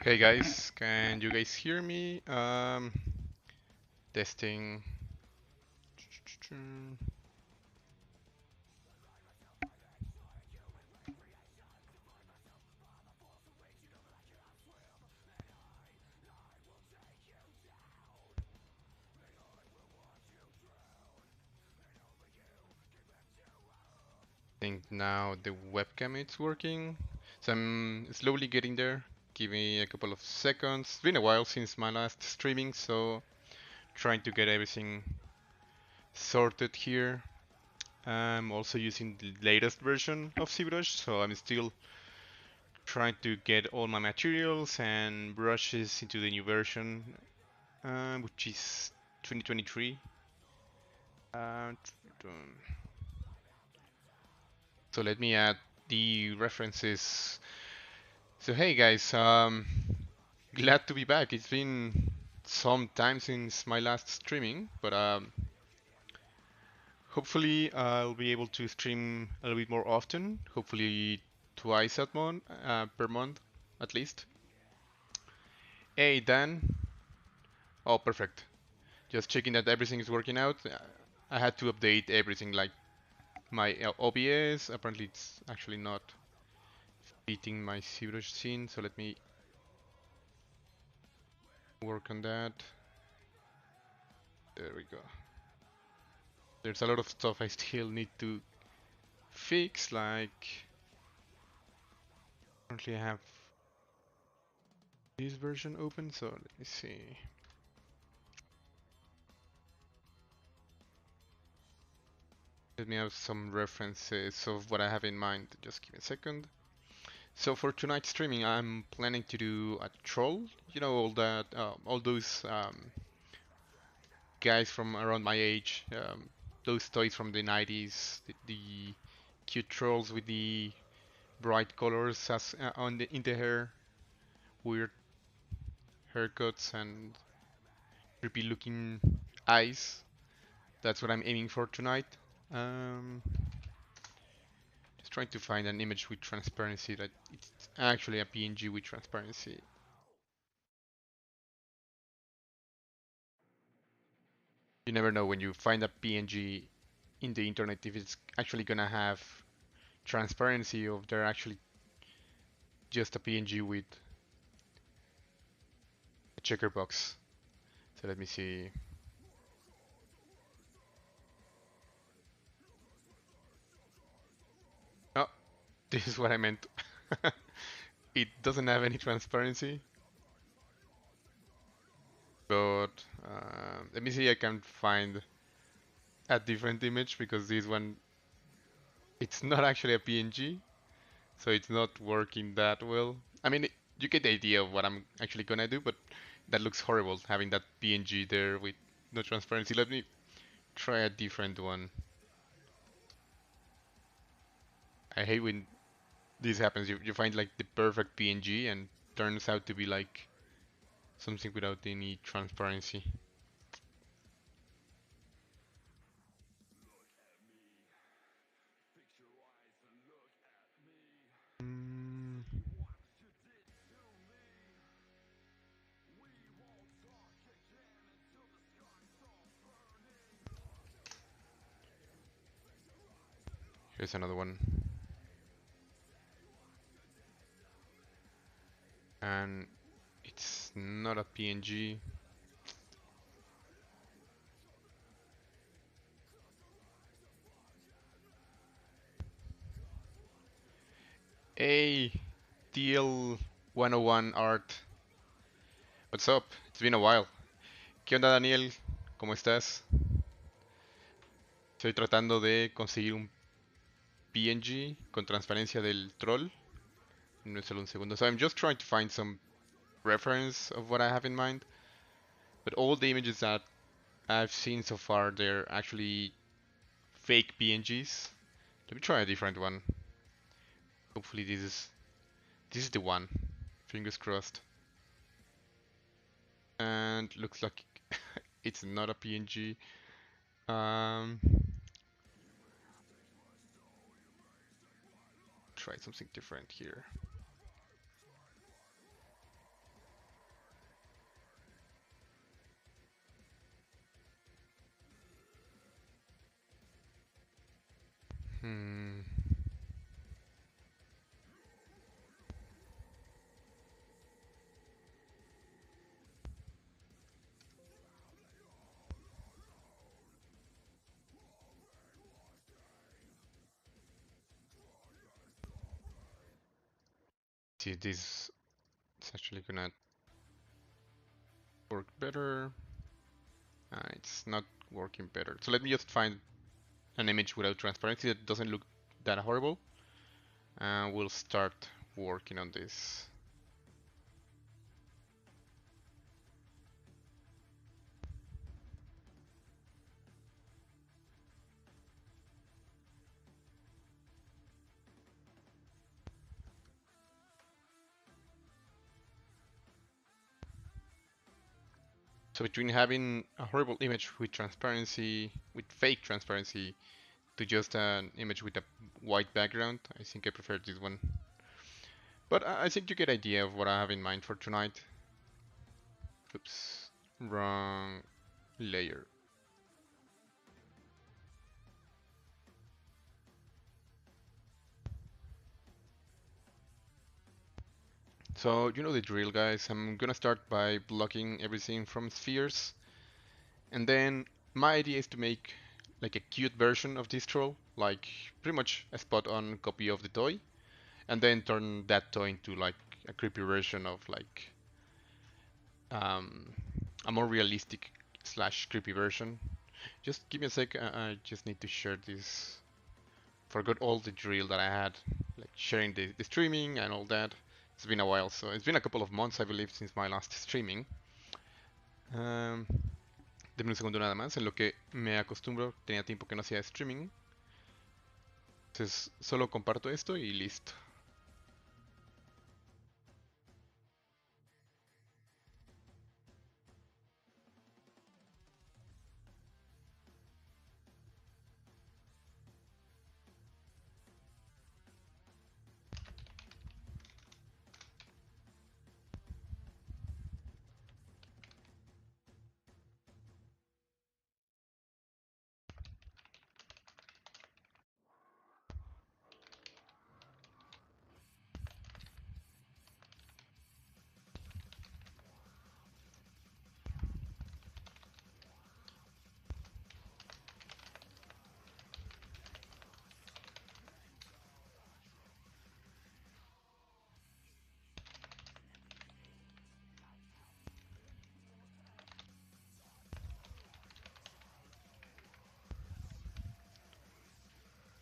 Hey guys, can you guys hear me? Testing. I think now the webcam is working. So I'm slowly getting there. Give me a couple of seconds. It's been a while since my last streaming, so trying to get everything sorted here. I'm also using the latest version of ZBrush, so I'm still trying to get all my materials and brushes into the new version, which is 2023. Uh, so let me add the references. So hey guys, glad to be back. It's been some time since my last streaming, but hopefully I'll be able to stream a little bit more often. Hopefully twice per month, at least. Hey Dan. Oh, perfect. Just checking that everything is working out. I had to update everything, like my OBS. Apparently, it's actually not fitting my ZBrush scene, so let me work on that. There we go. There's a lot of stuff I still need to fix, like currently I have this version open, so let me see. Let me have some references of what I have in mind. Just give me a second. So for tonight's streaming, I'm planning to do a troll. You know, all those guys from around my age, those toys from the 90s, the cute trolls with the bright colors as on the in the hair, weird haircuts and creepy looking eyes. That's what I'm aiming for tonight. Um, just trying to find an image with transparency that it's actually a PNG with transparency. You never know when you find a PNG in the internet if it's actually gonna have transparency or if they're actually just a PNG with a checker box. So let me see. Oh, this is what I meant. It doesn't have any transparency, but let me see. I can find a different image because this one it's not actually a PNG, so it's not working that well. I mean, you get the idea of what I'm actually gonna do, but that looks horrible having that PNG there with no transparency. Let me try a different one. I hate when this happens. You find like the perfect PNG and turns out to be like something without any transparency. Mm, here's another one. And it's not a PNG. Hey, TL101 Art. What's up? It's been a while. ¿Qué onda, Daniel? ¿Cómo estás? Estoy tratando de conseguir un PNG con transparencia del troll. No es solo un segundo. So I'm just trying to find some reference of what I have in mind. But all the images that I've seen so far, they're actually fake PNGs. Let me try a different one. Hopefully this is the one. Fingers crossed. And looks like it's not a PNG. Um, try something different here. Hmm. See, this is actually gonna work better. It's not working better. So let me just find an image without transparency that doesn't look that horrible. And we'll start working on this. So between having a horrible image with transparency, with fake transparency, to just an image with a white background, I think I prefer this one. But I think you get idea of what I have in mind for tonight. Oops, wrong layer. So you know the drill, guys. I'm gonna start by blocking everything from spheres, and then my idea is to make like a cute version of this troll, like pretty much a spot-on copy of the toy, and then turn that toy into like a creepy version of like um, a more realistic slash creepy version. Just give me a sec. I just need to share this. Forgot all the drill that I had, like sharing the streaming and all that. It's been a while, so it's been a couple of months, I believe, since my last streaming. Um, Deme un segundo nada más, en lo que me acostumbro, tenía tiempo que no hacía streaming. Entonces solo comparto esto y listo.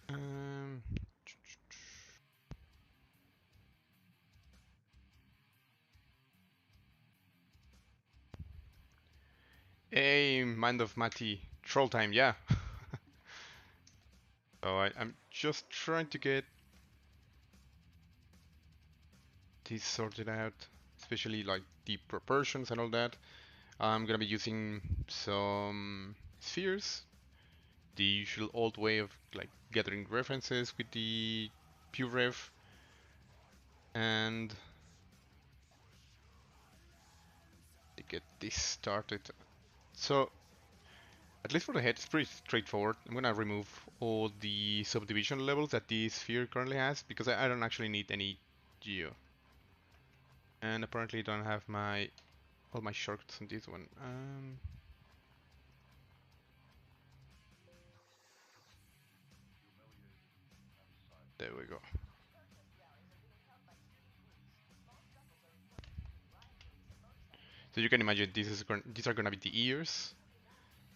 Um, hey, Mind of Mati, troll time, yeah. So I'm just trying to get this sorted out, especially like the proportions and all that. I'm gonna be using some spheres, the usual old way of like gathering references with the PureRef, and to get this started. So at least for the head, it's pretty straightforward. I'm gonna remove all the subdivision levels that the sphere currently has because I don't actually need any geo. And apparently I don't have my all my shortcuts on this one. There we go. So you can imagine these are gonna be the ears.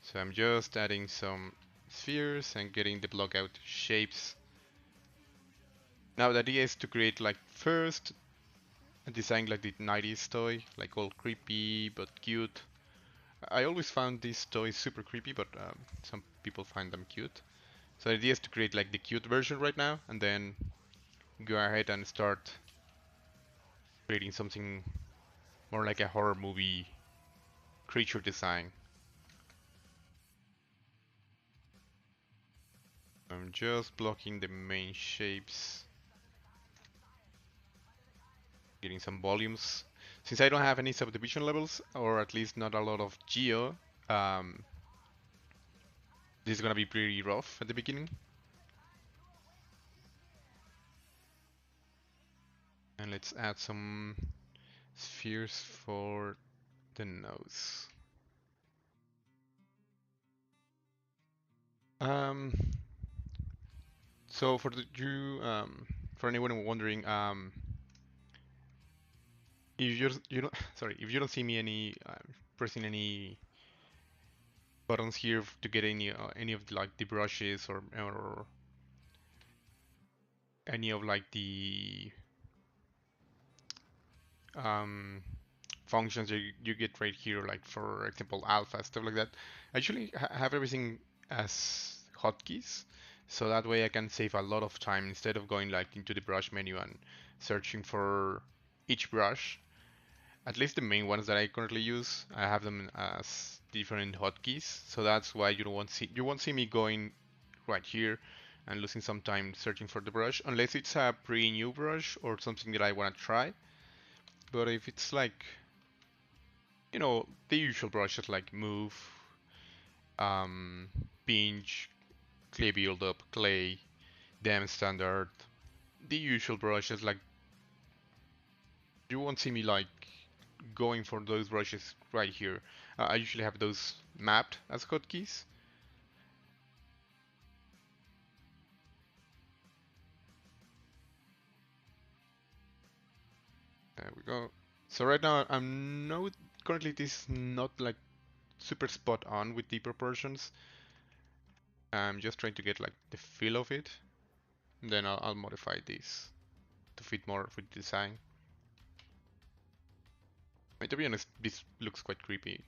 So I'm just adding some spheres and getting the block out shapes. Now the idea is to create like first a design like the 90s toy, like all creepy but cute. I always found these toys super creepy, but some people find them cute. So the idea is to create like the cute version right now, and then go ahead and start creating something more like a horror movie creature design. I'm just blocking the main shapes, getting some volumes. Since I don't have any subdivision levels, or at least not a lot of geo, this is gonna be pretty rough at the beginning. And let's add some spheres for the nose. Um, so for for anyone wondering, if you don't, sorry, if you don't see me pressing any buttons here to get any of the brushes or any of like the um, functions you get right here, like for example alpha stuff like that. I actually have everything as hotkeys, so that way I can save a lot of time instead of going like into the brush menu and searching for each brush. At least the main ones that I currently use, I have them as different hotkeys, so that's why you won't see me going right here and losing some time searching for the brush, unless it's a pretty new brush or something that I want to try. But if it's like, the usual brushes like move, um, pinch, clay buildup, clay, dam standard, the usual brushes, like you won't see me like going for those brushes right here. I usually have those mapped as hotkeys. There we go. So right now I'm not currently this is not like super spot on with the proportions. I'm just trying to get like the feel of it. And then I'll modify this to fit more with the design. I mean, to be honest, this looks quite creepy.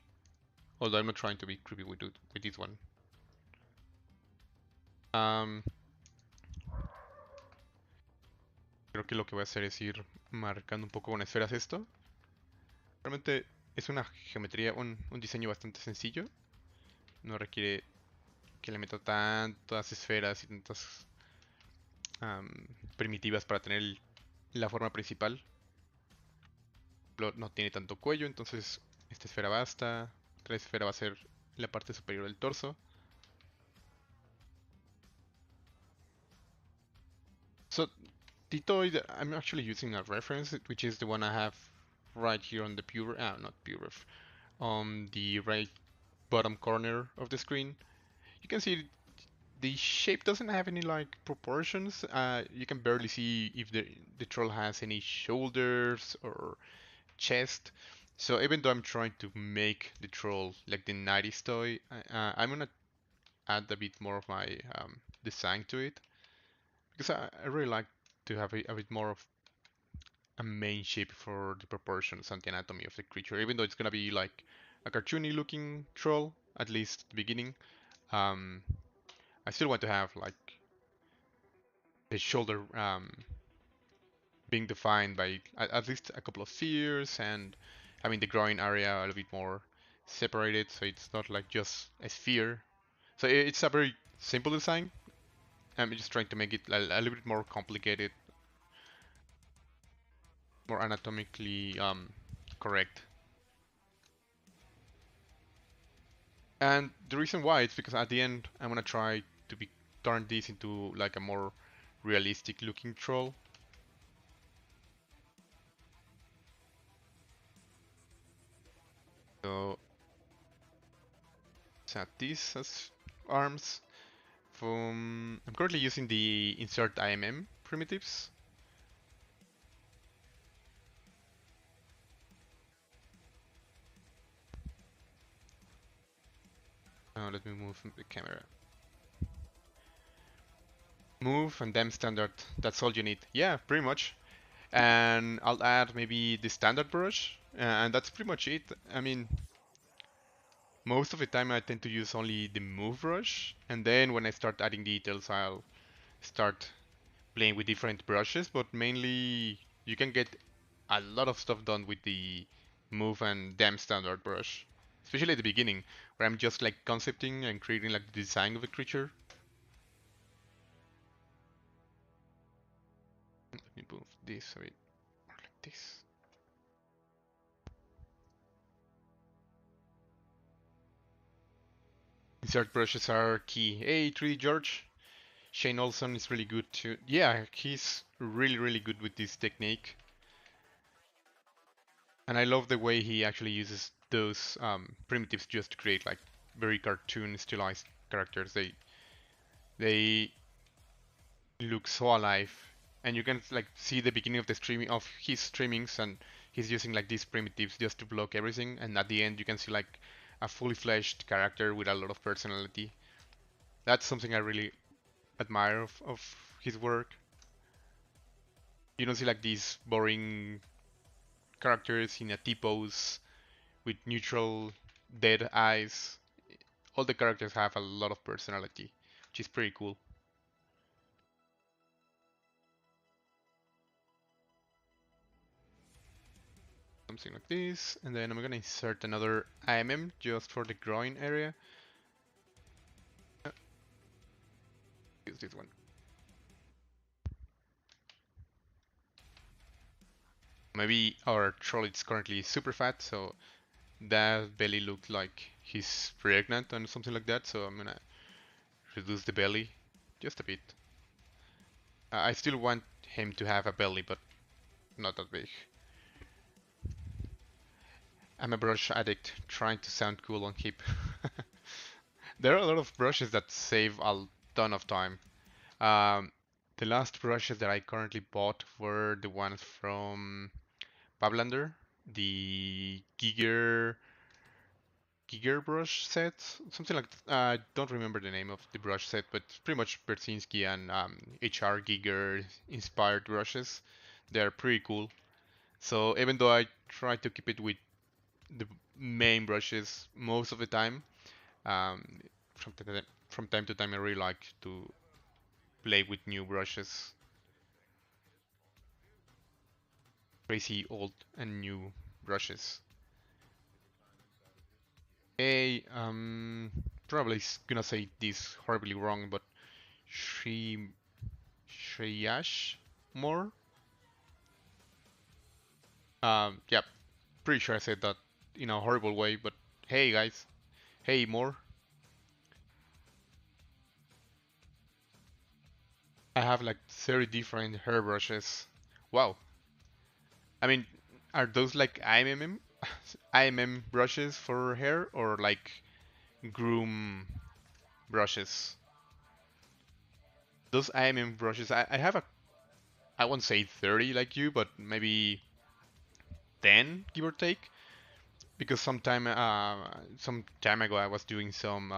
Although I'm not trying to be creepy with this one. Um, Creo que lo que voy a hacer es ir marcando un poco con esferas esto. Realmente es una geometría, un diseño bastante sencillo. No requiere que le meta tantas esferas y tantas primitivas para tener la forma principal. No tiene tanto cuello, entonces esta esfera basta. Otra esfera va a ser la parte superior del torso. So Titoid, I'm actually using a reference, which is the one I have right here on the not pure, on the right bottom corner of the screen. You can see the shape doesn't have any like proportions. You can barely see if the troll has any shoulders or chest. So even though I'm trying to make the troll like the 90s toy, I'm gonna add a bit more of my design to it because I really like to have a bit more of a main shape for the proportions and the anatomy of the creature. Even though it's gonna be like a cartoony looking troll, at least at the beginning, um, I still want to have like the shoulder being defined by at least a couple of spheres and having the groin area a little bit more separated, so it's not like just a sphere. So it's a very simple design. I'm just trying to make it a little bit more complicated, more anatomically correct. And the reason why is because at the end I'm gonna try to turn this into like a more realistic looking troll. So set these as arms. I'm currently using the insert IMM primitives. Now let me move the camera. Move and then standard. That's all you need. Yeah, pretty much. And I'll add maybe the standard brush, and that's pretty much it. I mean, most of the time I tend to use only the move brush, and then when I start adding details, I'll start playing with different brushes, but mainly you can get a lot of stuff done with the move and damn standard brush, especially at the beginning where I'm just like concepting and creating like the design of a creature. Let me move this a bit more like this. Insert brushes are key. Hey, 3D George. Shane Olson is really good too. Yeah, he's really, really good with this technique. And I love the way he actually uses those primitives just to create like very cartoon stylized characters. They look so alive, and you can like see the beginning of the streaming of his streamings, and he's using like these primitives just to block everything, and at the end you can see like a fully fleshed character with a lot of personality. That's something I really admire of his work. You don't see like these boring characters in a T-pose with neutral dead eyes. All the characters have a lot of personality, which is pretty cool. Something like this, and then I'm gonna insert another IMM just for the groin area. Use this one. Maybe our troll is currently super fat, so that belly looks like he's pregnant and something like that, so I'm gonna reduce the belly just a bit. I still want him to have a belly, but not that big. I'm a brush addict trying to sound cool on hip. There are a lot of brushes that save a ton of time. Um, the last brushes that I currently bought were the ones from Pablander, the Giger brush set, something like I don't remember the name of the brush set, but it's pretty much Bersinski and HR Giger inspired brushes. They're pretty cool. So even though I try to keep it with the main brushes most of the time, um, from time to time I really like to play with new brushes, crazy old and new brushes. Hey, probably gonna say this horribly wrong, but Shri Shreyash more. Yeah, pretty sure I said that in a horrible way, but hey guys, hey more. I have like 30 different hairbrushes. Wow. I mean, are those like IMM brushes for hair or like groom brushes? Those IMM brushes, I have a, I won't say 30 like you, but maybe 10 give or take. Because some time ago I was doing some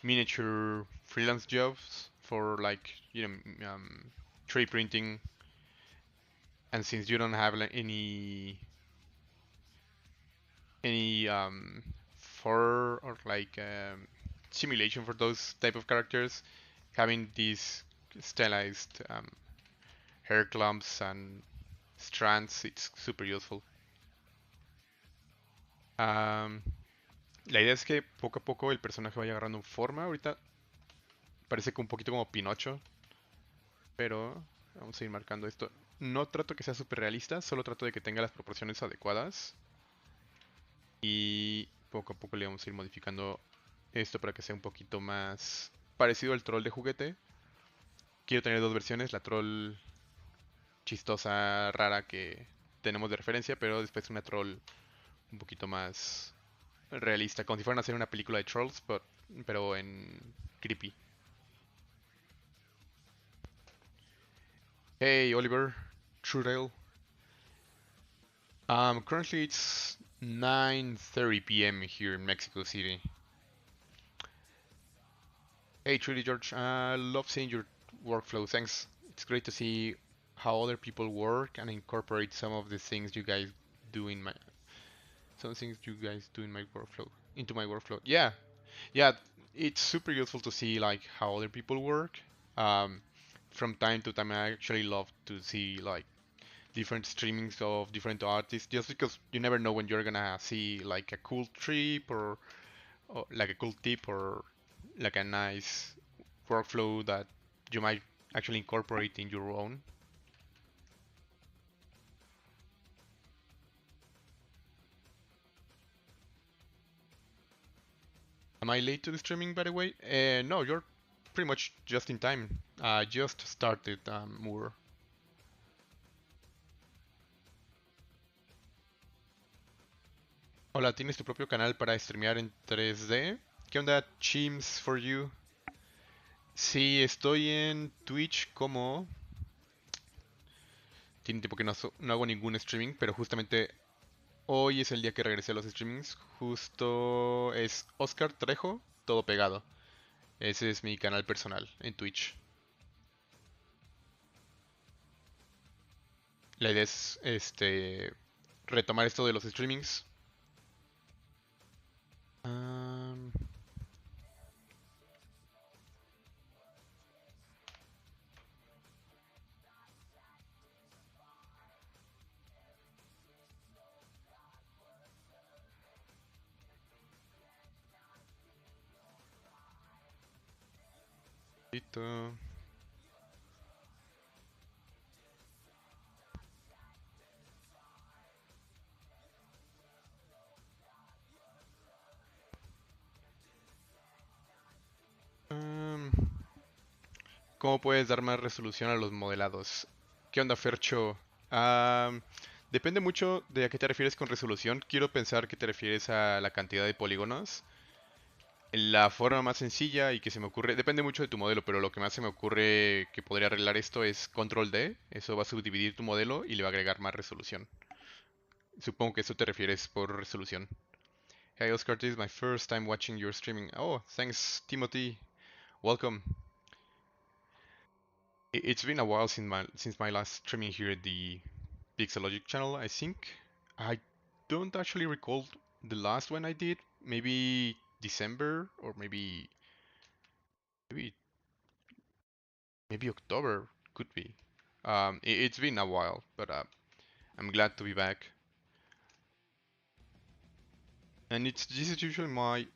miniature freelance jobs for like 3D printing, and since you don't have like, any fur or like simulation for those type of characters, having these stylized hair clumps and strands, it's super useful. Um, la idea es que poco a poco el personaje vaya agarrando forma. Ahorita parece que un poquito como Pinocho, pero vamos a ir marcando esto. No trato que sea súper realista, solo trato de que tenga las proporciones adecuadas. Y poco a poco le vamos a ir modificando esto para que sea un poquito más parecido al troll de juguete. Quiero tener dos versiones, la troll chistosa, rara que tenemos de referencia, pero después una troll un poquito más realista, como si fueran a hacer una película de trolls, pero en creepy. Hey Oliver, Trudel. Currently it's 9:30 p.m. here in Mexico City. Hey Trudy George, I love seeing your workflow. Thanks. It's great to see how other people work and incorporate do in my some things you guys do in my workflow into my workflow. Yeah, yeah, it's super useful to see like how other people work. Um, from time to time, I actually love to see like different streamings of different artists, just because you never know when you're gonna see like a cool trip or like a cool tip or like a nice workflow that you might actually incorporate in your own. Am I late to the streaming, by the way? No, you're pretty much just in time. I just started more. Hola, ¿tienes tu propio canal para streamear en 3D? ¿Qué onda, Chims for you? Sí, estoy en Twitch como... Tiene tiempo que no hago ningún streaming, pero justamente hoy es el día que regresé a los streamings. Justo es Óscar Trejo, todo pegado. Ese es mi canal personal en Twitch. La idea es retomar esto de los streamings. Am, Listo. Am, ¿Cómo puedes dar más resolución a los modelados? ¿Qué onda, Fercho? Am, Depende mucho de a qué te refieres con resolución. Quiero pensar que te refieres a la cantidad de polígonos. La forma más sencilla y que se me ocurre, depende mucho de tu modelo, pero lo que más se me ocurre que podría arreglar esto es control D. Eso va a subdividir tu modelo y le va a agregar más resolución. Supongo que eso te refieres por resolución. Hey Oscar, this is my first time watching your streaming. Oh, thanks Timothy. Welcome. It's been a while since my last streaming here at the Pixelogic channel, I think. I don't actually recall the last one I did. Maybe December or maybe maybe October could be. It's been a while, but I'm glad to be back. And this is usually my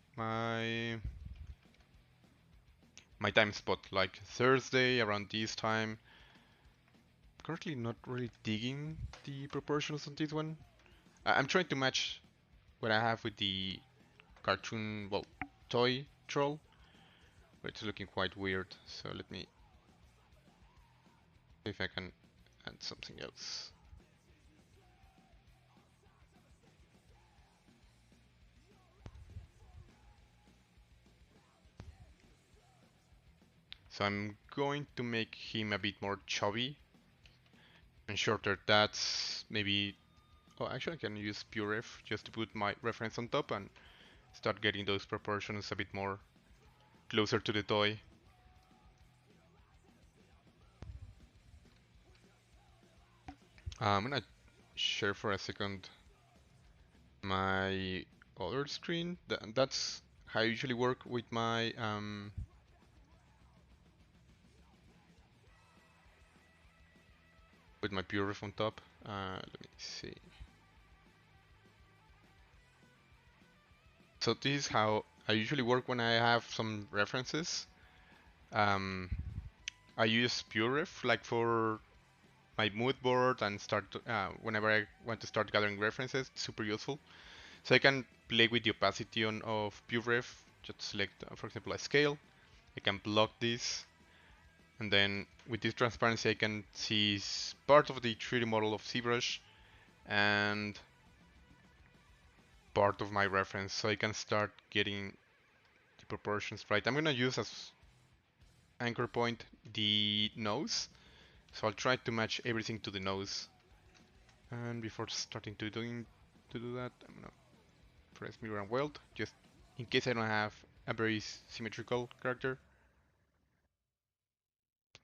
time spot, like Thursday around this time. Currently not really digging the proportions on this one. I'm trying to match what I have with the cartoon, well, toy troll, but it's looking quite weird. So let me see if I can add something else. So I'm going to make him a bit more chubby and shorter. That's maybe, oh, actually I can use PureRef just to put my reference on top and start getting those proportions a bit more closer to the toy. I'm gonna share for a second my other screen. That's how I usually work with my PureRef on top. Let me see. So this is how I usually work when I have some references. Um, I use PureRef like for my mood board and whenever I want to start gathering references. It's super useful. So I can play with the opacity of PureRef. Just select, for example, a scale. I can block this, and then with this transparency, I can see part of the 3D model of ZBrush and part of my reference, so I can start getting the proportions right. I'm gonna use as anchor point the nose, so I'll try to match everything to the nose. And before starting to do that, I'm gonna press mirror and weld, just in case I don't have a very symmetrical character.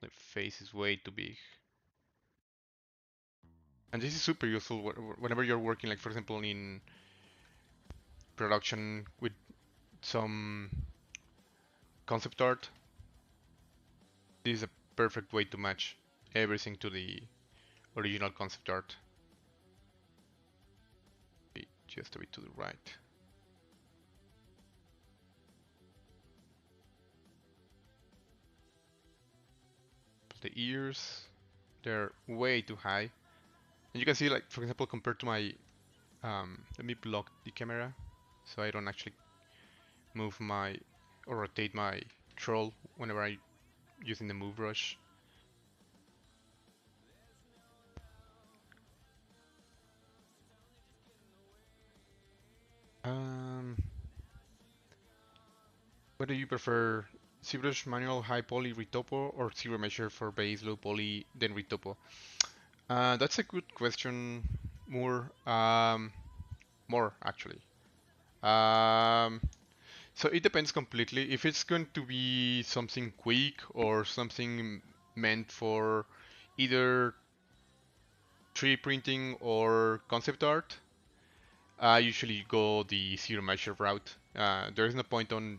The face is way too big. And this is super useful whenever you're working, like for example in production with some concept art. This is a perfect way to match everything to the original concept art. Just a bit to the right. The ears, they're way too high. And you can see, like, for example, compared to my, let me block the camera so I don't actually move my, or rotate my troll whenever I using the move brush. What do you prefer? ZBrush manual high poly retopo or zero measure for base low poly then retopo? That's a good question. More actually. Um, so it depends completely. If it's going to be something quick or something meant for either 3D printing or concept art, I usually go the zero measure route. There is no point on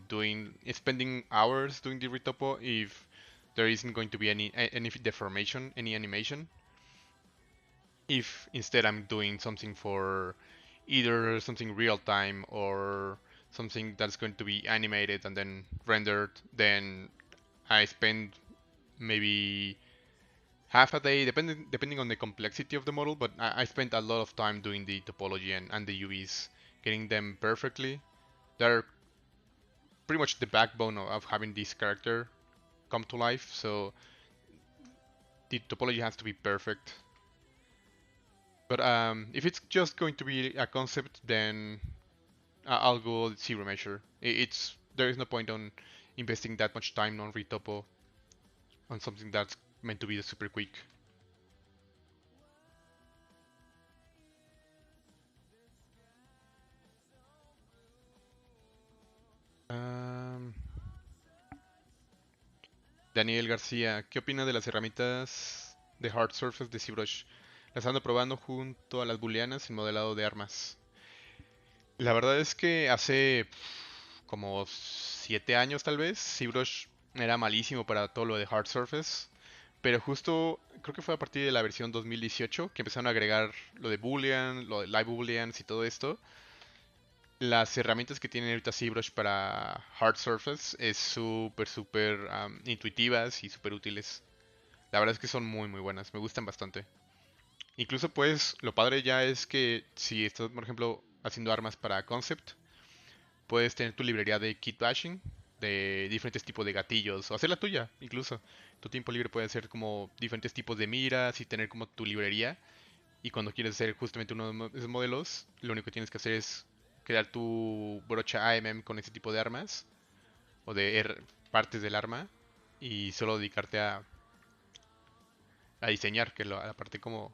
spending hours doing the retopo if there isn't going to be any deformation, any animation. If instead I'm doing something for either something real time or something that's going to be animated and then rendered, then I spend maybe half a day, depending on the complexity of the model. But I spent a lot of time doing the topology and the UVs, getting them perfectly. They're pretty much the backbone of having this character come to life. So the topology has to be perfect. But if it's just going to be a concept, then I'll go zero measure. It's there is no point on investing that much time on retopo on something that's meant to be super quick. Um, Daniel García, ¿qué opina de las herramientas de hard surface de ZBrush? Las ando probando junto a las booleanas en modelado de armas. La verdad es que hace como 7 años tal vez, ZBrush era malísimo para todo lo de hard surface. Pero justo creo que fue a partir de la versión 2018 que empezaron a agregar lo de Boolean, lo de Live Booleans y todo esto. Las herramientas que tiene ahorita ZBrush para Hard Surface es súper intuitivas y súper útiles. La verdad es que son muy buenas, me gustan bastante. Incluso pues lo padre ya es que si estás por ejemplo haciendo armas para Concept, puedes tener tu librería de kit bashing de diferentes tipos de gatillos o hacer la tuya incluso. Tu tiempo libre puede hacer como diferentes tipos de miras y tener como tu librería. Y cuando quieres hacer justamente uno de esos modelos, lo único que tienes que hacer es crear tu brocha AMM con ese tipo de armas o de partes del arma y solo dedicarte a diseñar, que la parte como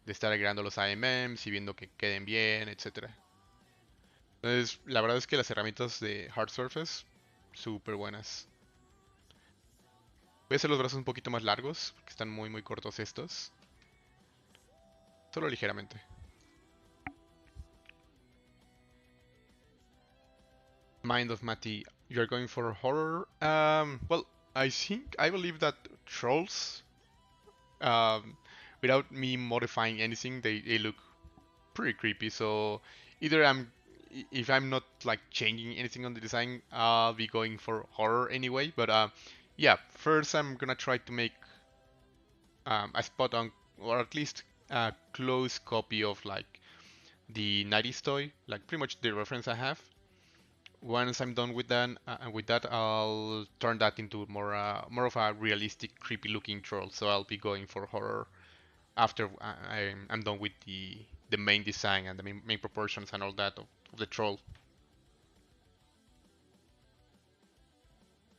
de estar agregando los AMMs y viendo que queden bien, etcétera. Entonces, la verdad es que las herramientas de Hard Surface, súper buenas. Voy a hacer los brazos un poquito más largos, porque están muy cortos estos. Solo ligeramente. Mind of Mati, you're going for horror? Well, I believe that trolls, um, without me modifying anything, they look pretty creepy. So either if I'm not like changing anything on the design, I'll be going for horror anyway. But yeah, first I'm gonna try to make a spot on, or at least a close copy of like the 90s toy, like pretty much the reference I have. Once I'm done with that, I'll turn that into more of a realistic, creepy-looking troll. So I'll be going for horror after I'm done with the main design and the main proportions and all that of the troll.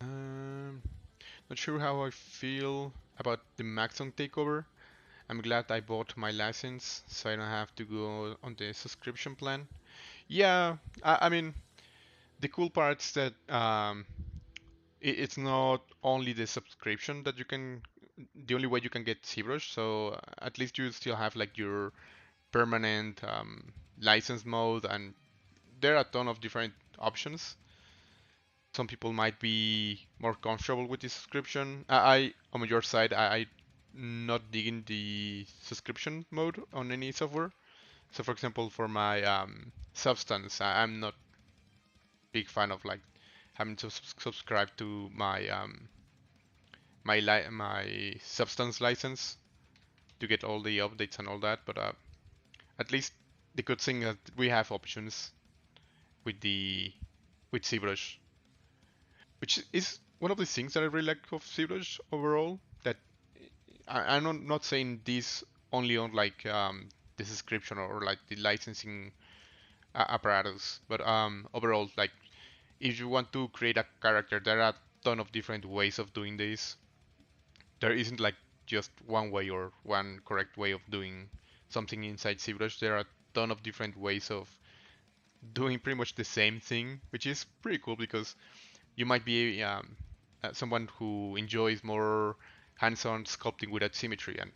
Um, Not sure how I feel about the Maxon takeover. I'm glad I bought my license, so I don't have to go on the subscription plan. Yeah, I mean, the cool part is that it's not only the subscription that you can, the only way you can get ZBrush. So at least you still have like your permanent license mode, and there are a ton of different options. Some people might be more comfortable with the subscription. On your side, I not digging the subscription mode on any software. So for example, for my Substance, I'm not big fan of like having to subscribe to my Substance license to get all the updates and all that. But at least the good thing that we have options with the with ZBrush, which is one of the things that I really like of ZBrush overall. That I'm not saying this only on like the subscription or like the licensing apparatus, but overall like if you want to create a character, there are a ton of different ways of doing this. There isn't like just one way or one correct way of doing something inside ZBrush. There are a ton of different ways of doing pretty much the same thing, which is pretty cool because you might be someone who enjoys more hands-on sculpting without symmetry, and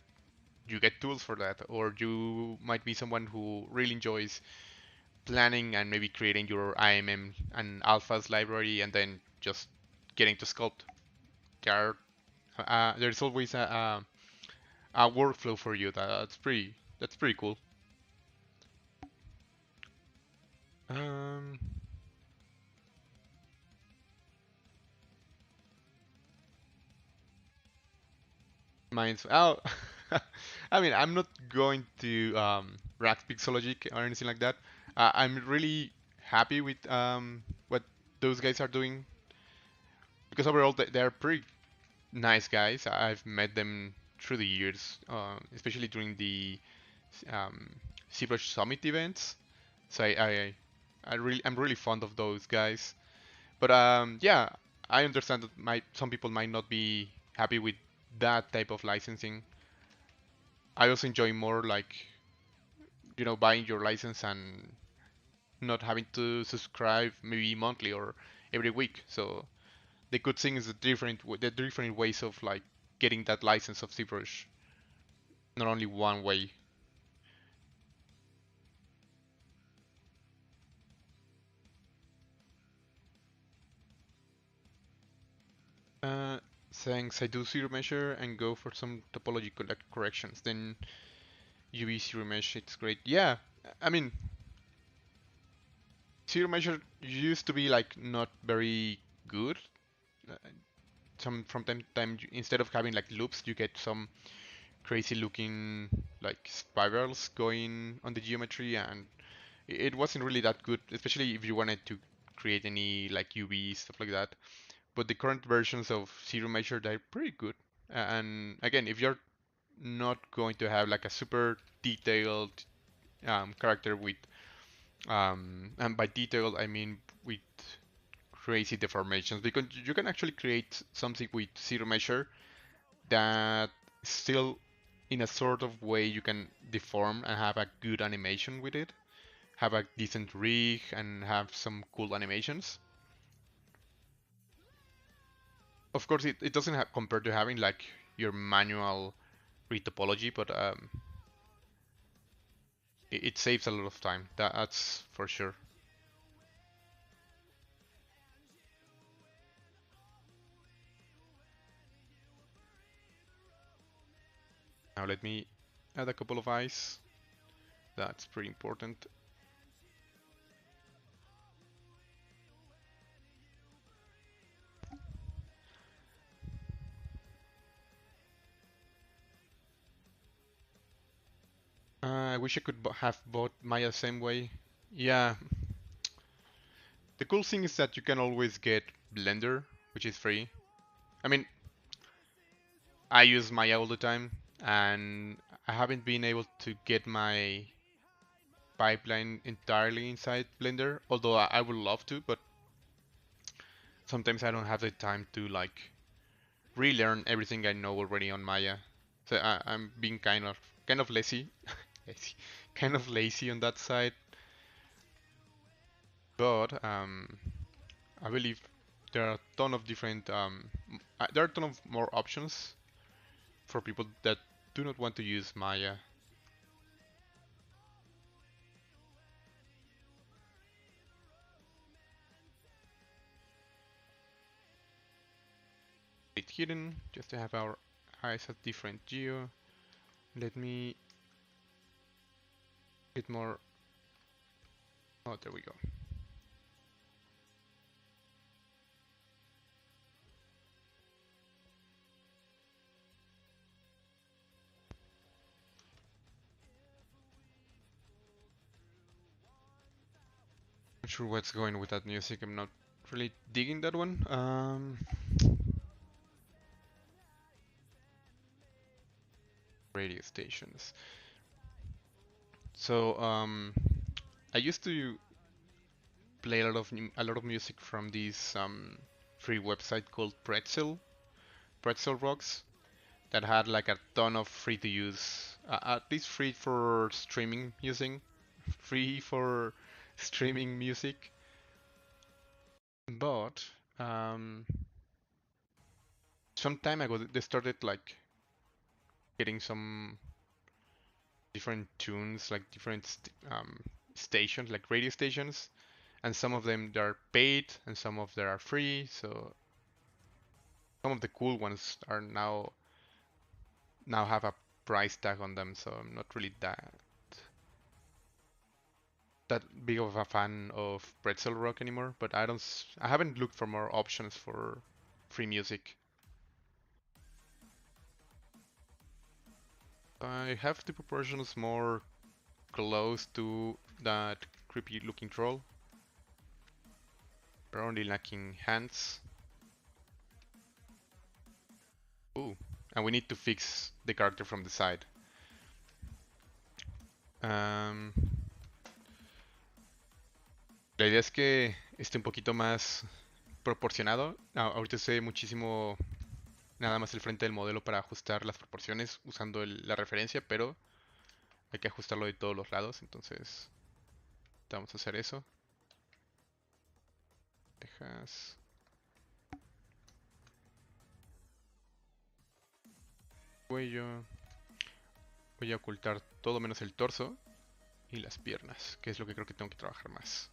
you get tools for that. Or you might be someone who really enjoys planning and maybe creating your IMM and alphas library and then just getting to sculpt. There's always a workflow for you. That's pretty cool. Um, Mine's oh, I mean, I'm not going to rack Pixology or anything like that. I'm really happy with what those guys are doing because overall they're pretty nice guys. I've met them through the years, especially during the um, ZBrush Summit events. So I'm really fond of those guys. But yeah, I understand that some people might not be happy with that type of licensing. I also enjoy more like buying your license and not having to subscribe maybe monthly or every week. So the good thing is the different ways of like getting that license of ZBrush, not only one way. Uh, Thanks. I do zero measure and go for some topology corrections. Then UV zero mesh, it's great. Yeah, I mean zero measure used to be like not very good. Uh, Some from time to time, instead of having like loops, you get some crazy looking like spirals going on the geometry, and it wasn't really that good, especially if you wanted to create any like UV stuff like that. But the current versions of zero measure, they're pretty good. And again, if you're not going to have like a super detailed character with and by detailed I mean with crazy deformations, because you can actually create something with zero measure that still in a sort of way you can deform and have a good animation with it, have a decent rig and have some cool animations. Of course it doesn't have compared to having like your manual retopology, but it saves a lot of time, that's for sure. Now let me add a couple of eyes, that's pretty important. I wish I could have bought Maya same way. Yeah, the cool thing is that you can always get Blender, which is free. I mean, I use Maya all the time, and I haven't been able to get my pipeline entirely inside Blender, although I would love to, but sometimes I don't have the time to like relearn everything I know already on Maya. So I'm being kind of lazy, lazy, kind of lazy on that side. But I believe there are a ton of different there are a ton of more options for people that do not want to use Maya. It's hidden just to have our eyes at different geo. Let me get more. Oh, there we go. Not sure what's going with that music. I'm not really digging that one. Radio stations. So I used to play a lot of music from this free website called Pretzel Rocks, that had like a ton of free to use, at least free for streaming using, free for streaming music. But some time ago they started like getting some different tunes, like different stations, like radio stations, and some of them they are paid and some of them are free. So some of the cool ones are now have a price tag on them. So I'm not really that big of a fan of Pretzel Rock anymore. But I haven't looked for more options for free music. I have the proportions more close to that creepy looking troll. We're only lacking hands. Ooh, and we need to fix the character from the side. Um, la idea es que esté un poquito más proporcionado. Ahorita se ve muchísimo nada más el frente del modelo para ajustar las proporciones usando la referencia, pero hay que ajustarlo de todos los lados, entonces vamos a hacer eso. Dejas cuello. Voy a ocultar todo menos el torso y las piernas, que es lo que creo que tengo que trabajar más.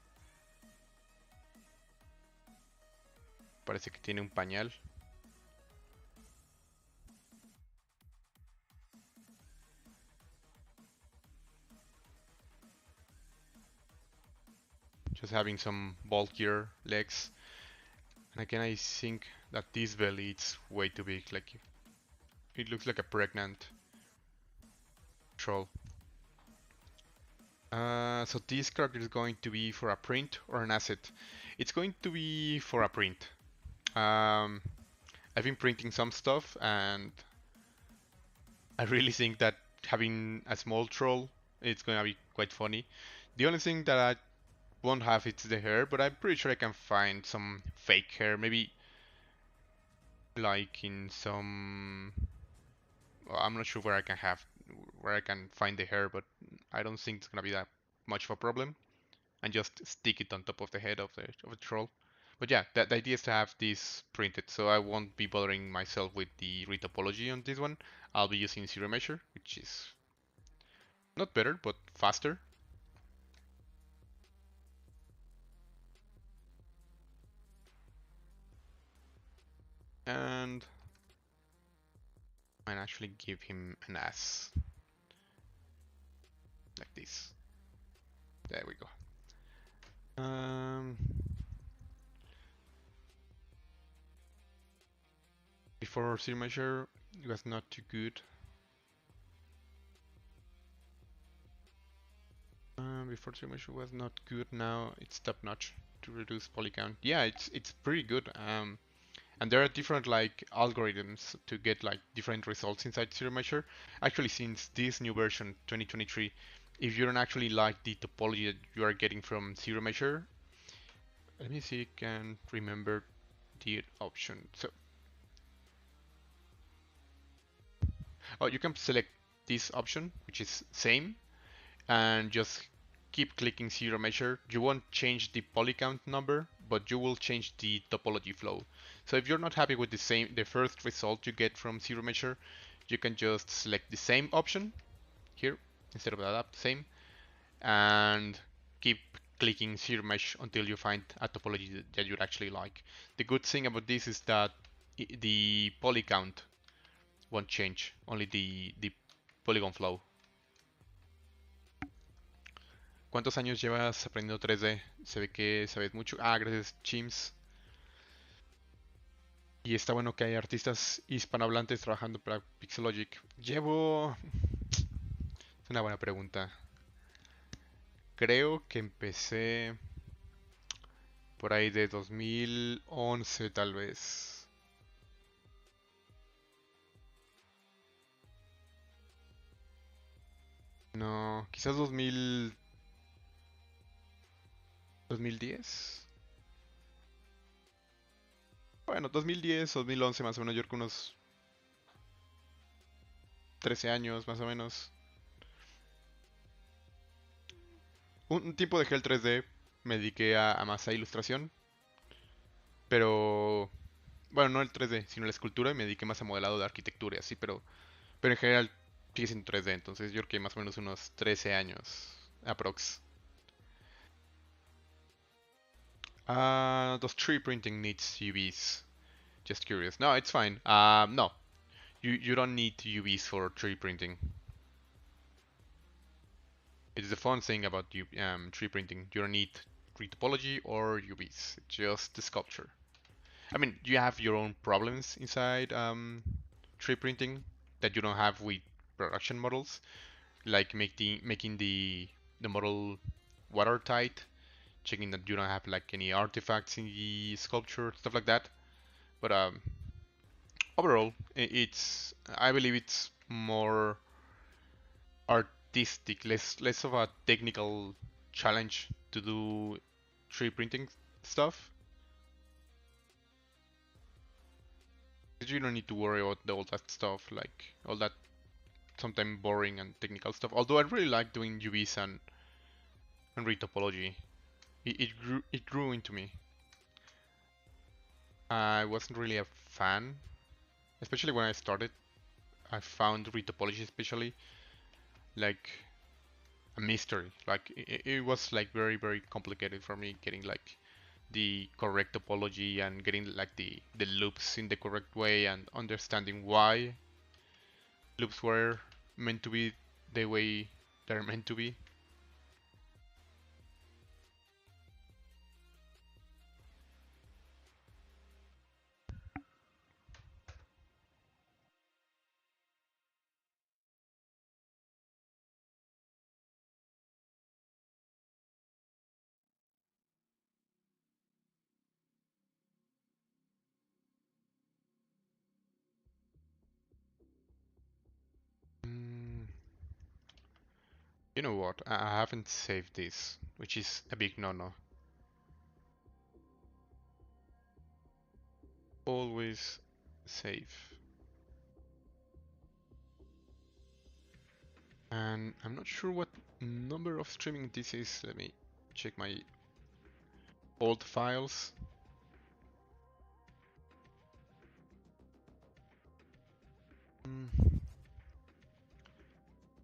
Parece que tiene un pañal. Just having some bulkier legs. And again, I think that this belly is way too big. Like, it looks like a pregnant troll. So this character is going to be for a print or an asset. It's going to be for a print. I've been printing some stuff, and I really think that having a small troll, it's going to be quite funny. The only thing that I won't have is the hair, but I'm pretty sure I can find some fake hair, maybe like in some. Well, I'm not sure where I can find the hair, but I don't think it's gonna be that much of a problem. And just stick it on top of the head of the troll. But yeah, the idea is to have this printed, so I won't be bothering myself with the retopology on this one. I'll be using zero measure, which is not better, but faster. And actually give him an ass. Like this. There we go. Before zero measure, it was not too good. Before zero measure was not good. Now it's top notch to reduce poly count. Yeah, it's pretty good. And there are different like algorithms to get like different results inside zero measure. Actually, since this new version 2023, if you don't actually like the topology that you are getting from zero measure, let me see if I can remember the option. So, oh, you can select this option, which is same, and just keep clicking zero measure. You won't change the poly count number, but you will change the topology flow. So if you're not happy with the first result you get from zero measure, you can just select the same option here instead of adapt same, and keep clicking zero mesh until you find a topology that you actually like. The good thing about this is that the poly count won't change, only the polygon flow. ¿Cuántos años llevas aprendiendo 3D? Se ve que sabes mucho. Ah, gracias, Chims. Y está bueno que hay artistas hispanohablantes trabajando para Pixelogic. Llevo... Es una buena pregunta. Creo que empecé por ahí de 2011 tal vez. No, quizás 2000... 2010. Bueno, 2010, 2011 más o menos, yo creo que unos 13 años más o menos. Un tiempo dejé el 3D, me dediqué a más a ilustración, pero bueno, no el 3D, sino la escultura y me dediqué más a modelado de arquitectura y así, pero en general sigue siendo 3D, entonces yo creo que más o menos unos 13 años, aprox. Does 3D printing needs UVs? Just curious. No, it's fine. No, you don't need UVs for 3D printing. It's the fun thing about 3D printing. You don't need retopology or UVs, just the sculpture. I mean, you have your own problems inside 3D printing that you don't have with production models, like making the model watertight, checking that you don't have like any artifacts in the sculpture, stuff like that. But overall, it's I believe it's more artistic, less of a technical challenge to do 3D printing stuff. You don't need to worry about all that stuff, like all that sometimes boring and technical stuff. Although I really like doing UVs and retopology. It grew into me. I wasn't really a fan, especially when I started. I found retopology especially like a mystery. Like it was like very complicated for me getting like the correct topology and getting like the loops in the correct way and understanding why loops were meant to be the way they're meant to be. Mm, you know what? I haven't saved this, which is a big no-no. Always save. And I'm not sure what number of streaming this is. Let me check my old files.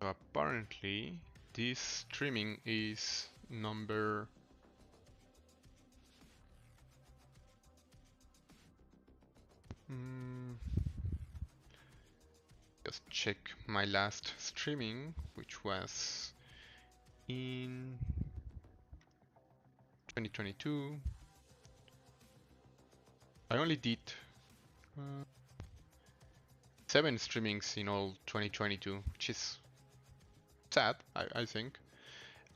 So apparently, this streaming is number. Mm, just check my last streaming, which was in 2022. I only did uh, 7 streamings in all 2022, which is sad, I think.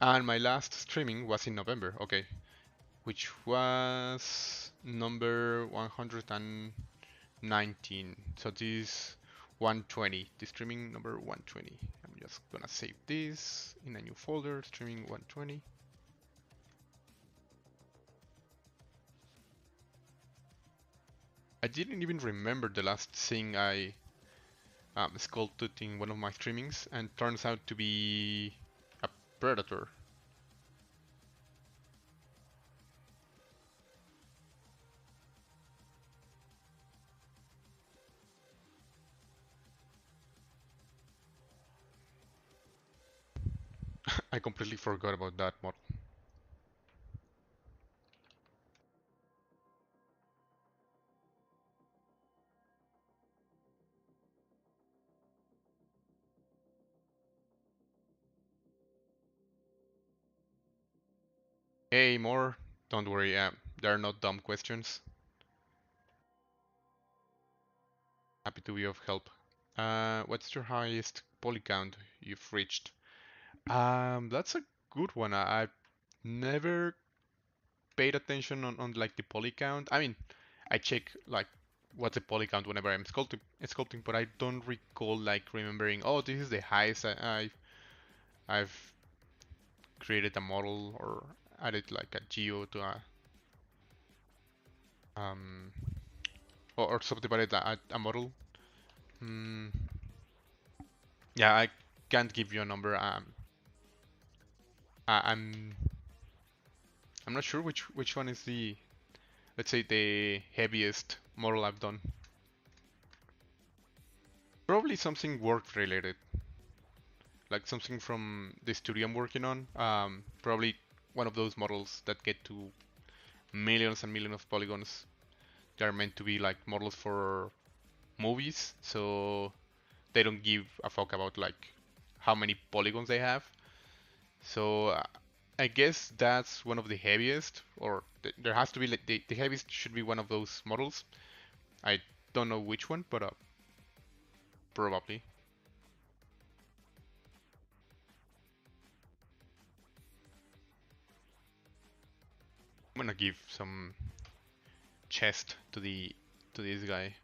And my last streaming was in November, okay, which was number 119. So this 120, the streaming number 120. I'm just gonna save this in a new folder, streaming 120. I didn't even remember the last thing I sculpted in one of my streamings, and turns out to be a predator. I completely forgot about that model. Hey, more. Don't worry, they're not dumb questions. Happy to be of help. What's your highest poly count you've reached? That's a good one. I've never paid attention on like the poly count. I mean, I check like what's the poly count whenever I'm sculpting, but I don't recall like remembering. Oh, this is the highest I've created a model, or added like a geo to a or subdivided a model. Mm, yeah, I can't give you a number. I'm not sure which one is the, let's say, the heaviest model I've done. Probably something work related, like something from the studio I'm working on. Probably one of those models that get to millions and millions of polygons. They are meant to be like models for movies, so they don't give a fuck about like how many polygons they have. So I guess that's one of the heaviest, or there has to be like the heaviest should be one of those models. I don't know which one, but probably. I'm gonna give some chest to this guy.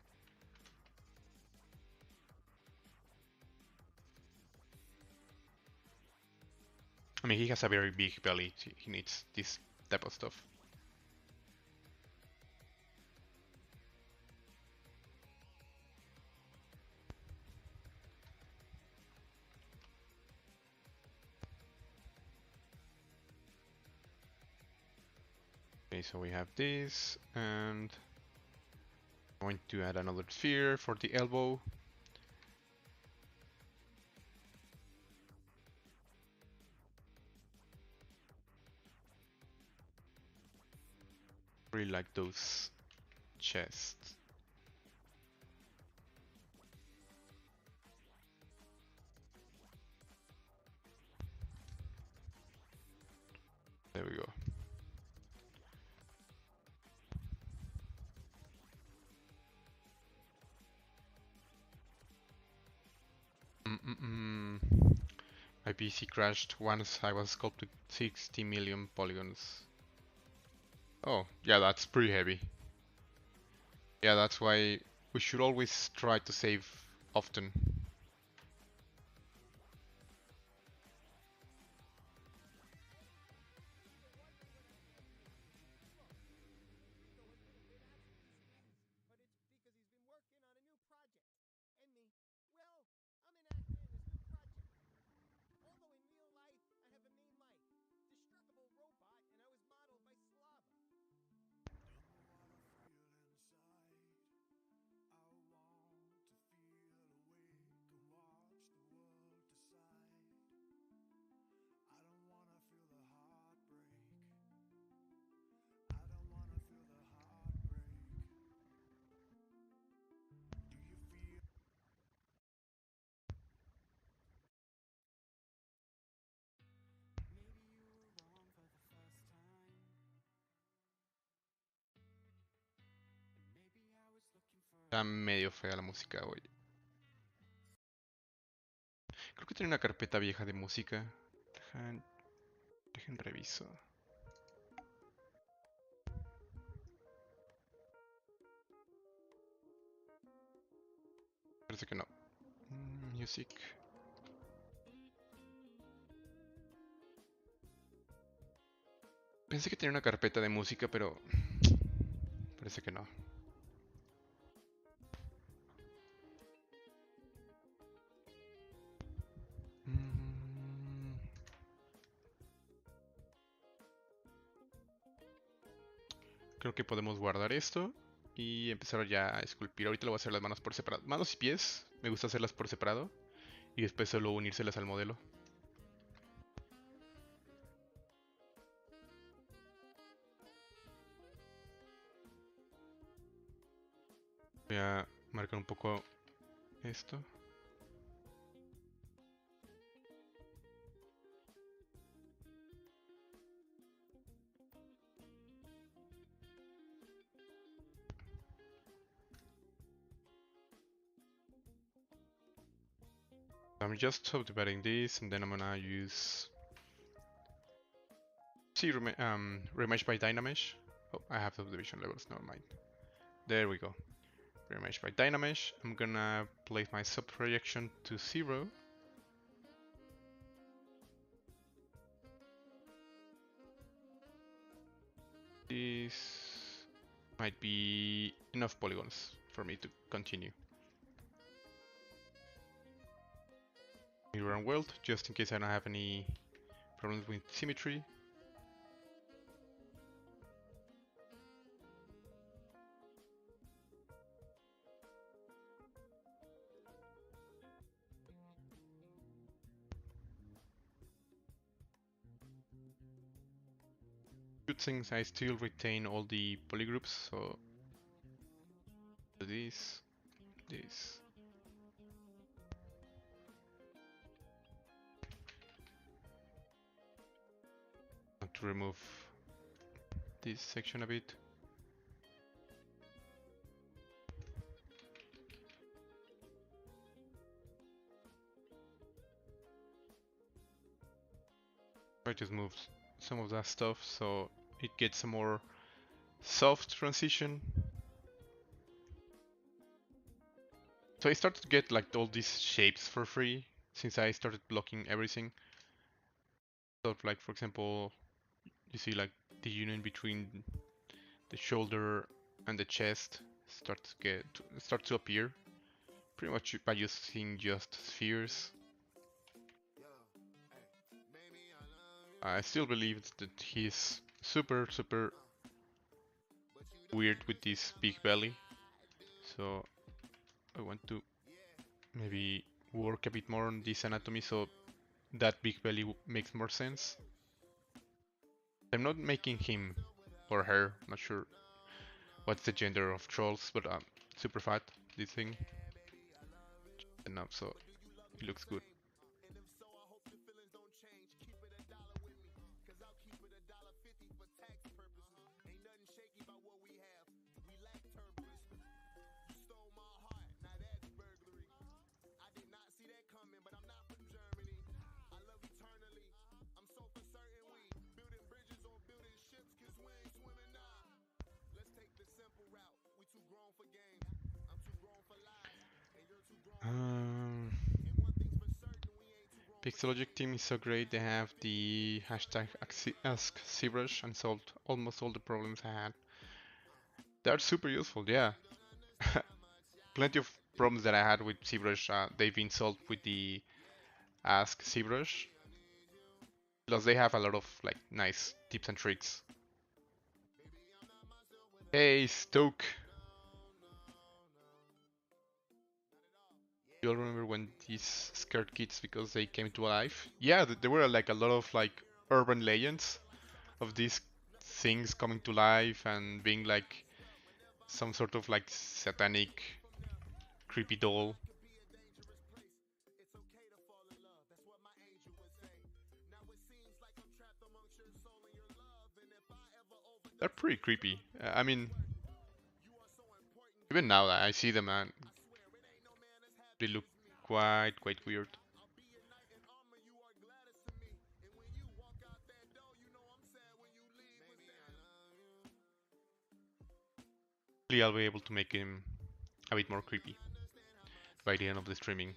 I mean, he has a very big belly. He needs this type of stuff. Okay, so we have this, and I'm going to add another sphere for the elbow. Really like those chests. There we go. My PC crashed once I was sculpting 60 million polygons. Oh, yeah, that's pretty heavy. Yeah, that's why we should always try to save often. Está medio fea la música hoy. Creo que tiene una carpeta vieja de música. Dejen reviso. Parece que no. Music. Pensé que tenía una carpeta de música, pero parece que no. Creo que podemos guardar esto y empezar ya a esculpir. Ahorita lo voy a hacer las manos por separado. Manos y pies, me gusta hacerlas por separado y después solo unírselas al modelo. Voy a marcar un poco esto. I'm just subdividing this, and then I'm gonna use remesh by Dynamesh. Oh, I have subdivision levels, never mind. There we go. Remesh by Dynamesh. I'm gonna place my sub projection to 0. This might be enough polygons for me to continue. Mirror and weld, just in case I don't have any problems with symmetry. Good things, I still retain all the polygroups, so this. To remove this section a bit. Try to move some of that stuff so it gets a more soft transition. So I started to get like all these shapes for free since I started blocking everything. So like for example, you see like the union between the shoulder and the chest start to appear pretty much by using just spheres. I still believe that he's super weird with this big belly, so I want to maybe work a bit more on this anatomy so that big belly makes more sense. I'm not making him or her, not sure what's the gender of trolls, but super fat, this thing. Enough, so it looks good. Pixelogic team is so great, they have the hashtag Ask ZBrush and solved almost all the problems I had. They're super useful, yeah. Plenty of problems that I had with ZBrush, they've been solved with the Ask ZBrush. Plus they have a lot of like nice tips and tricks. Hey, Stoke! You all remember when these scared kids because they came to life? Yeah, there were like a lot of like urban legends of these things coming to life and being like some sort of like satanic creepy doll. They're pretty creepy. I mean, even now that I see them, they look quite weird. Hopefully I'll be able to make him a bit more creepy by the end of the streaming.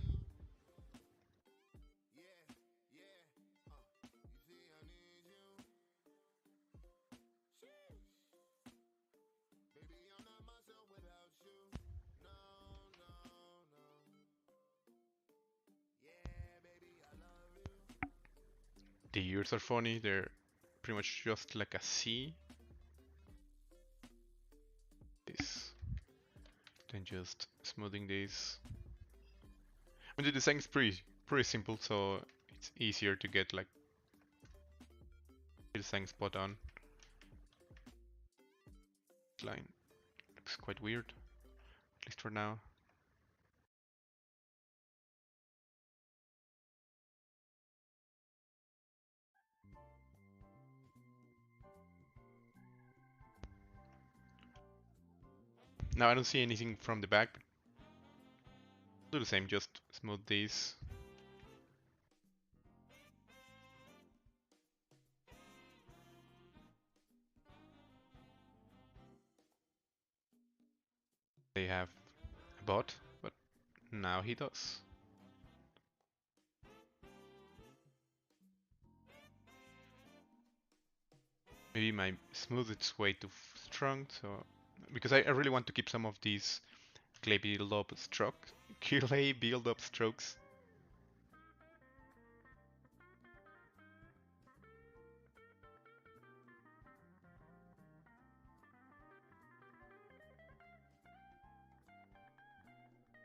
The ears are funny, they're pretty much just like a C. This. Then just smoothing this. I mean, the design is pretty simple, so it's easier to get like the design spot on. This line looks quite weird, at least for now. Now I don't see anything from the back. Do the same, just smooth these. They have a bot, but now he does. Maybe my smooth is way too strong, so because I really want to keep some of these clay build-up strokes.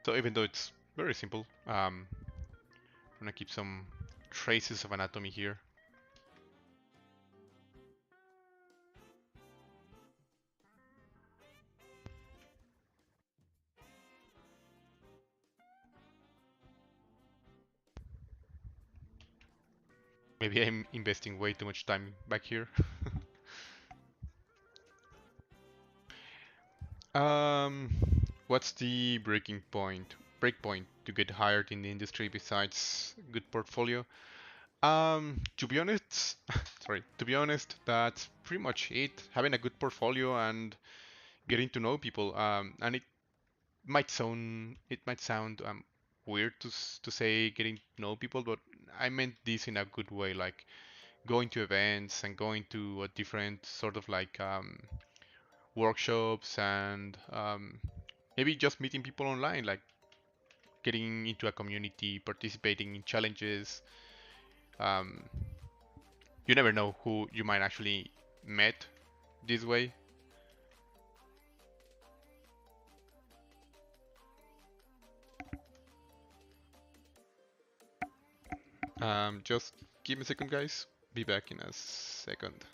So even though it's very simple, I'm gonna keep some traces of anatomy here. Maybe I'm investing way too much time back here. um, what's the breakpoint to get hired in the industry besides good portfolio? To be honest, to be honest, that's pretty much it. Having a good portfolio and getting to know people. And it might sound weird to say getting to know people, but I meant this in a good way, like going to events and going to a different sort of like workshops and maybe just meeting people online, like getting into a community, participating in challenges. Um, you never know who you might actually met this way. Just give me a second, guys. Be back in a second.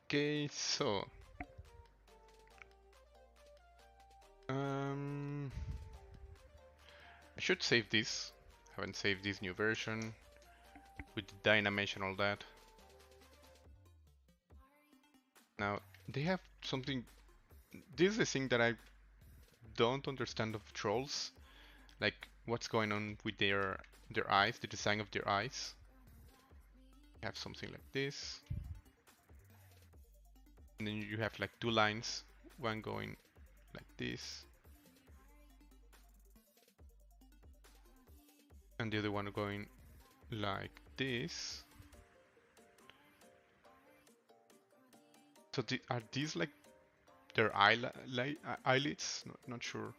Okay, so um, I should save this. Haven't saved this new version with the Dynamation and all that. Now they have something. This is the thing that I don't understand of trolls. Like what's going on with their eyes, the design of their eyes. You have something like this, and then you have like two lines, one going like this, and the other one going like this. So are these like their eyelids? Not sure.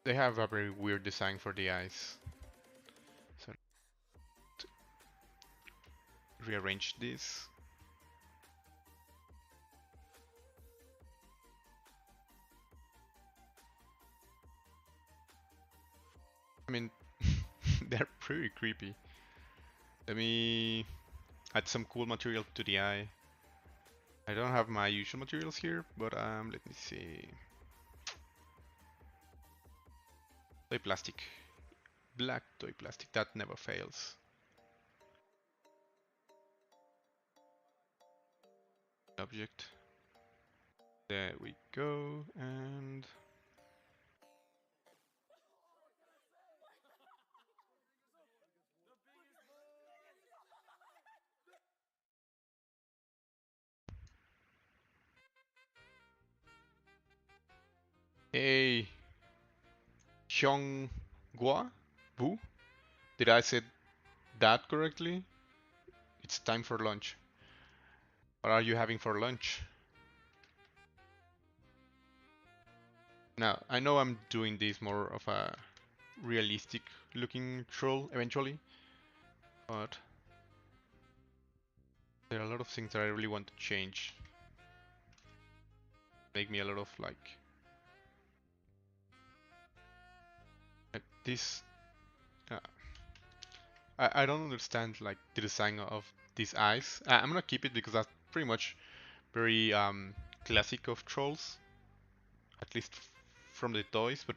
They have a very weird design for the eyes. So rearrange this. I mean, they're pretty creepy. Let me add some cool material to the eye. I don't have my usual materials here, but let me see. Toy plastic. Black toy plastic, that never fails. Object. There we go, and hey, Xiong Bu? Did I say that correctly? It's time for lunch. What are you having for lunch? Now, I know I'm doing this more of a realistic looking troll eventually, but there are a lot of things that I really want to change. Make me a lot of like this. Uh, I don't understand like the design of these eyes. I'm gonna keep it because that's pretty much very classic of trolls, at least from the toys, but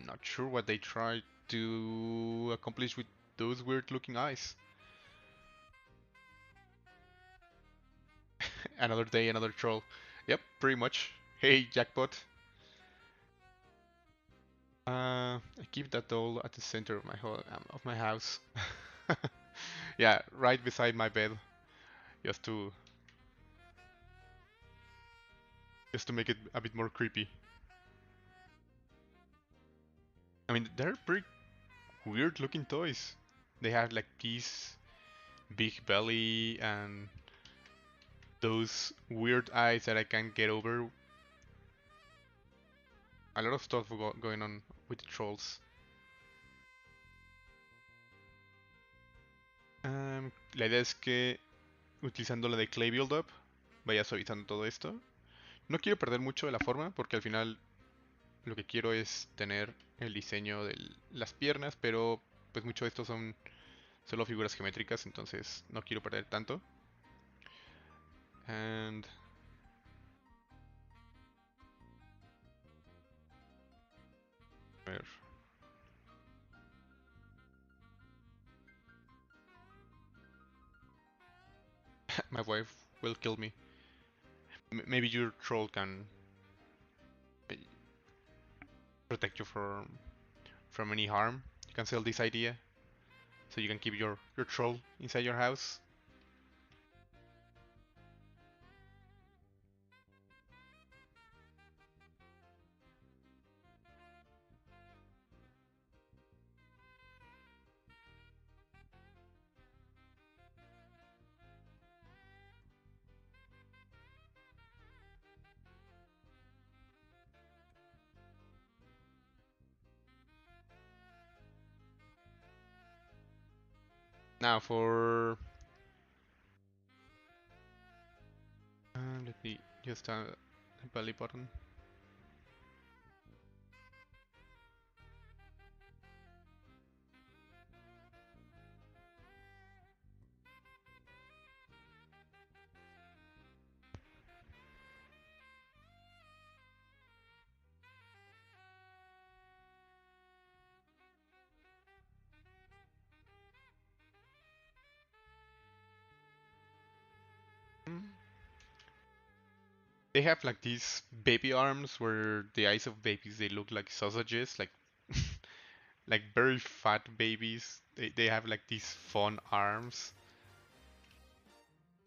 not sure what they try to accomplish with those weird looking eyes. Another day, another troll. Yep, pretty much. Hey, jackpot. I keep that doll at the center of of my house. Yeah, right beside my bed, just to just to make it a bit more creepy. I mean, they're pretty weird looking toys. They have like this big belly and those weird eyes that I can't get over. A lot of stuff going on with the trolls. La idea es que utilizando la de Clay Build Up vaya suavizando todo esto. No quiero perder mucho de la forma porque al final lo que quiero es tener el diseño de las piernas, pero pues mucho de esto son solo figuras geométricas, entonces no quiero perder tanto. And a ver. My wife will kill me. Maybe your troll can uh, protect you from any harm. You can sell this idea so you can keep your troll inside your house. Now for let me just the belly button. They have like these baby arms where the eyes of babies they look like sausages, like like very fat babies. They have like these fun arms.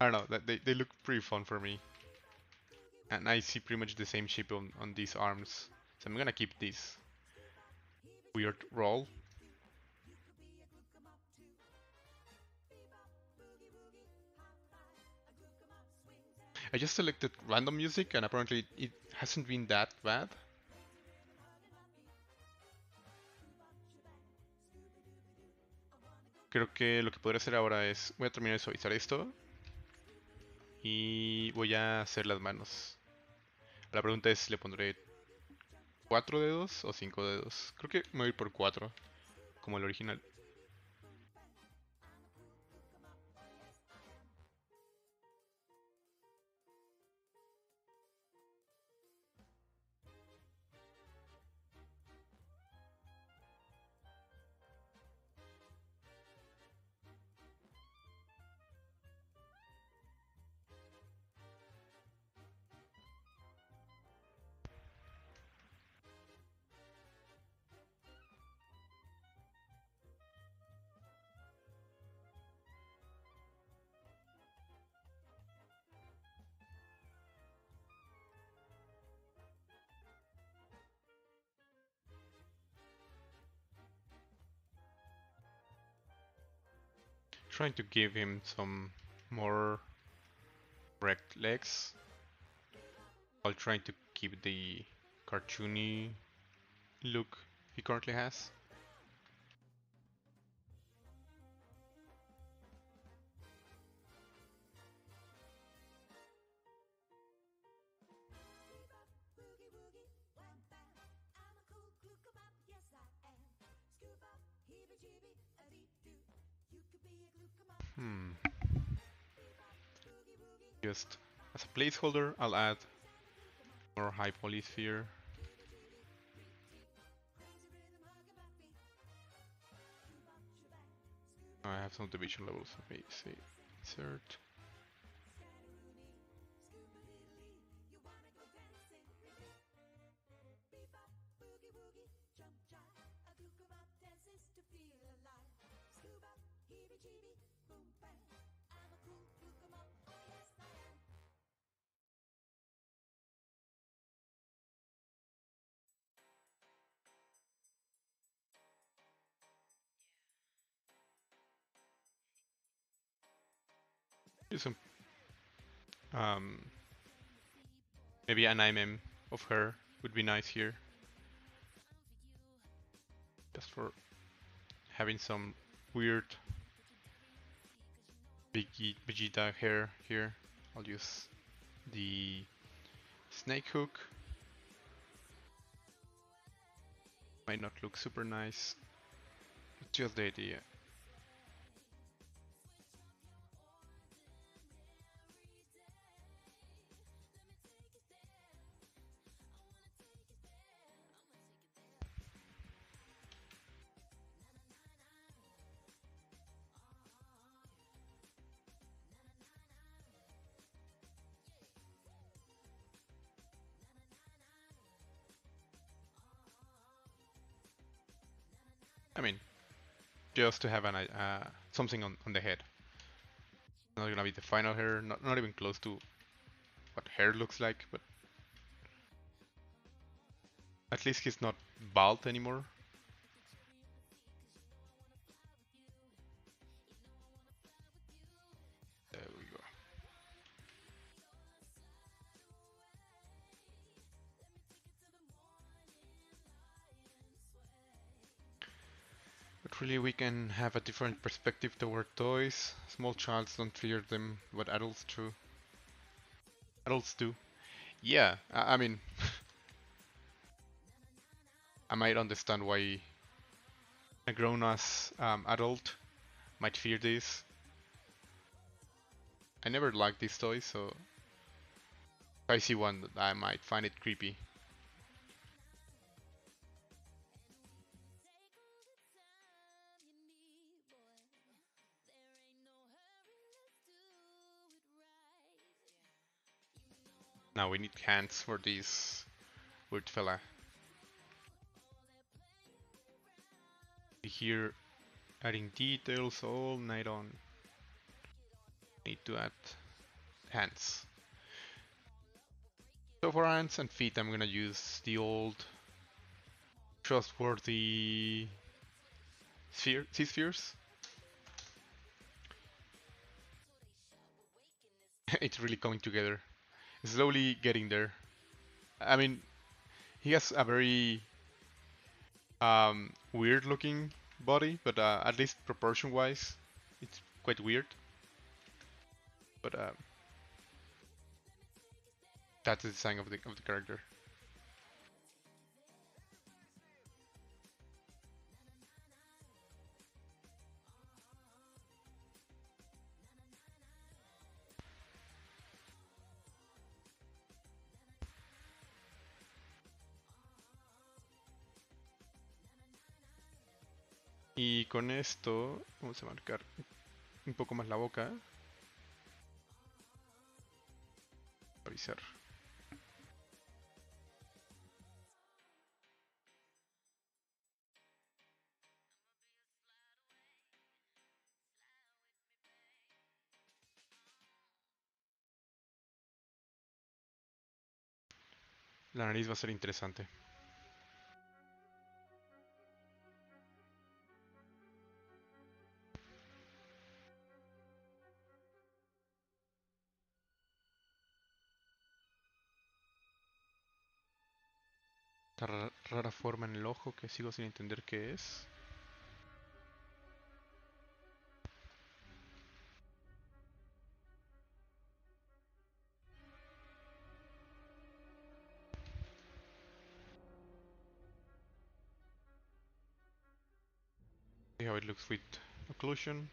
I don't know, that they look pretty fun for me. And I see pretty much the same shape on these arms. So I'm gonna keep this weird roll. I just selected random music and apparently it hasn't been that bad. Creo que lo que podría hacer ahora es, voy a terminar de suavizar esto y voy a hacer las manos. La pregunta es si le pondré 4 dedos o 5 dedos. Creo que me voy a ir por 4, como el original. Trying to give him some more correct legs while trying to keep the cartoony look he currently has. Hmm. Just as a placeholder, I'll add more high poly sphere. I have some division levels. Okay, say insert. Do some um, maybe an mm of her would be nice here, just for having some weird Vegeta hair here. I'll use the snake hook. Might not look super nice, just the idea. I mean, just to have an something on the head. Not gonna be the final hair, not even close to what hair looks like, but at least he's not bald anymore. There we go. But really we can have a different perspective toward toys. Small childs don't fear them, what adults do. Adults do. Yeah, I mean, I might understand why a grown-ass adult might fear this. I never liked these toys, so if I see one, I might find it creepy. Now we need hands for this weird fella. Here, adding details all night on. Need to add hands. So for hands and feet, I'm gonna use the old trustworthy spheres. It's really coming together. Slowly getting there. I mean, he has a very weird looking body, but at least proportion wise, it's quite weird. But that's the design of the character. Y con esto vamos a marcar un poco más la boca. Avisar. La nariz va a ser interesante. Esta rara forma en el ojo que sigo sin entender qué es. See how it looks with occlusion.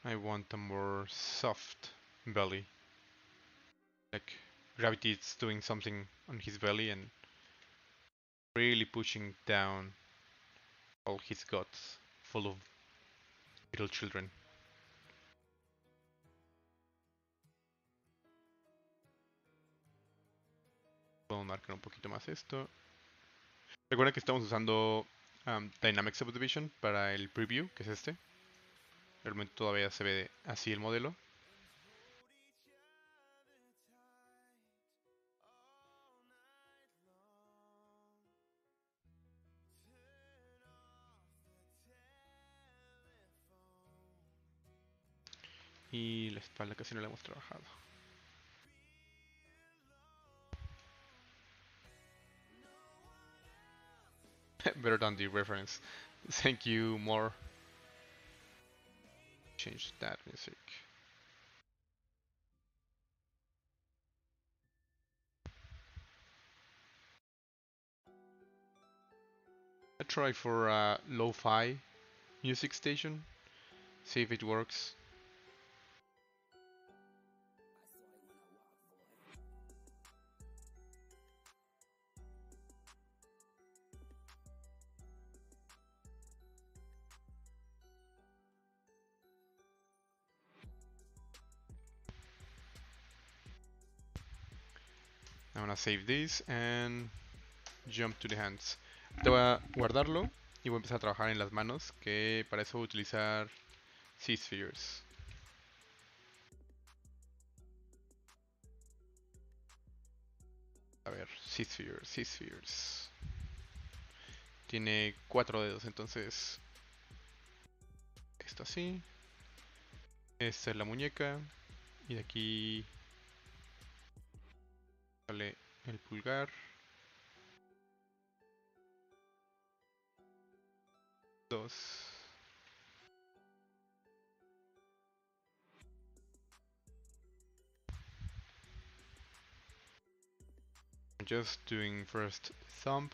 I want a more soft belly. Like gravity is doing something on his belly and really pushing down all his guts full of little children. Puedo marcar un poquito más esto. Recuerda que estamos usando Dynamic Subdivision para el preview, que es este. Realmente todavía se ve así el modelo. Y la espalda casi no la hemos trabajado. Better than the reference. Thank you, more. Change that music. I try for a lo-fi music station. See if it works. I'm gonna save this and jump to the hands. Te voy a guardarlo y voy a empezar a trabajar en las manos, que para eso voy a utilizar Z-Spheres. A ver, Z-Spheres. Tiene 4 dedos, entonces esto así. Esta es la muñeca y de aquí sale el pulgar. Dos. I'm just doing first thumb.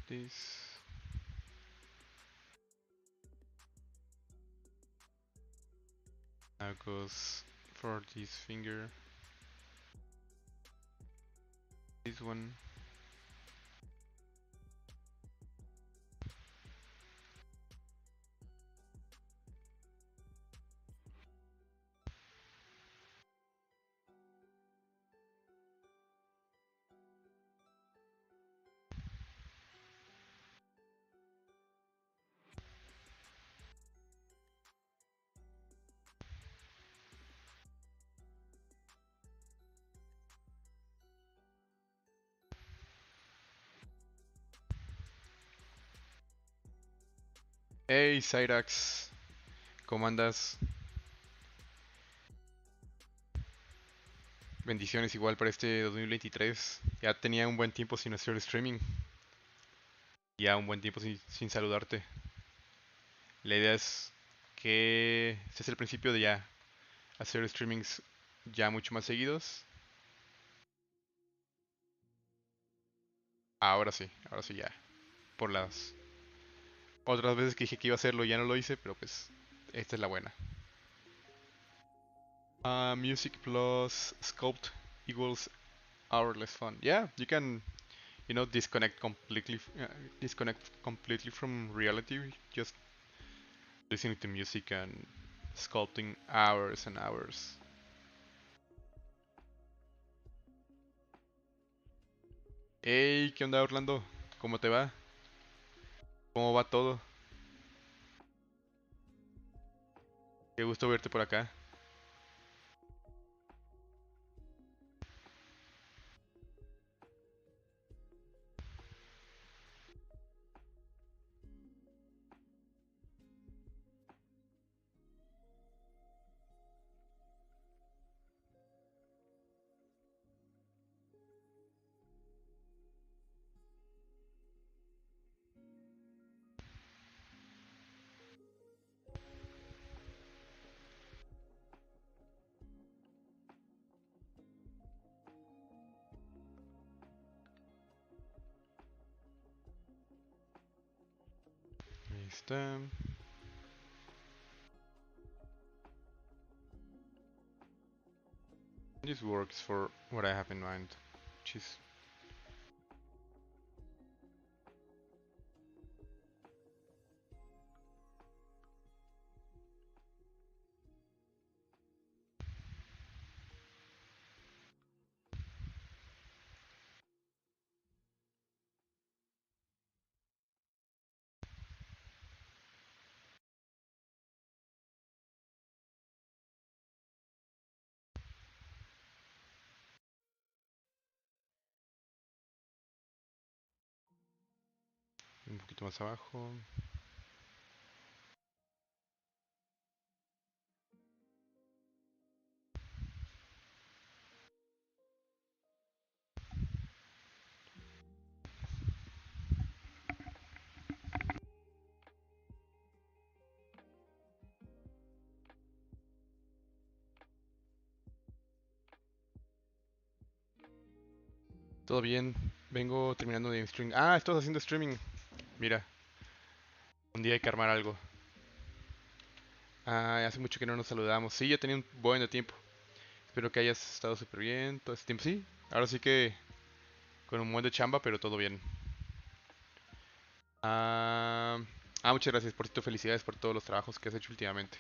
This. Now goes for this finger. This one. Hey Cyrax, ¿cómo andas? Bendiciones igual para este 2023. Ya tenía un buen tiempo sin hacer streaming. Ya un buen tiempo sin saludarte. La idea es que este es el principio de ya hacer streamings ya mucho más seguidos. Ahora sí ya. Por las otras veces que dije que iba a hacerlo ya no lo hice, pero pues esta es la buena. Music plus sculpt equals hourless fun. Yeah, you can, disconnect completely from reality, just listening to music and sculpting hours and hours. Hey, ¿qué onda, Orlando? ¿Cómo te va? ¿Cómo va todo? Qué gusto verte por acá. them. This works for what I have in mind, which is un poquito más abajo. Todo bien, vengo terminando de stream. Ah, estás haciendo streaming. Mira, un día hay que armar algo. Ah, hace mucho que no nos saludamos. Sí, ya tenía un buen de tiempo. Espero que hayas estado súper bien todo este tiempo. Sí, ahora sí que con un buen de chamba, pero todo bien. Ah, muchas gracias por tu felicidades por todos los trabajos que has hecho últimamente.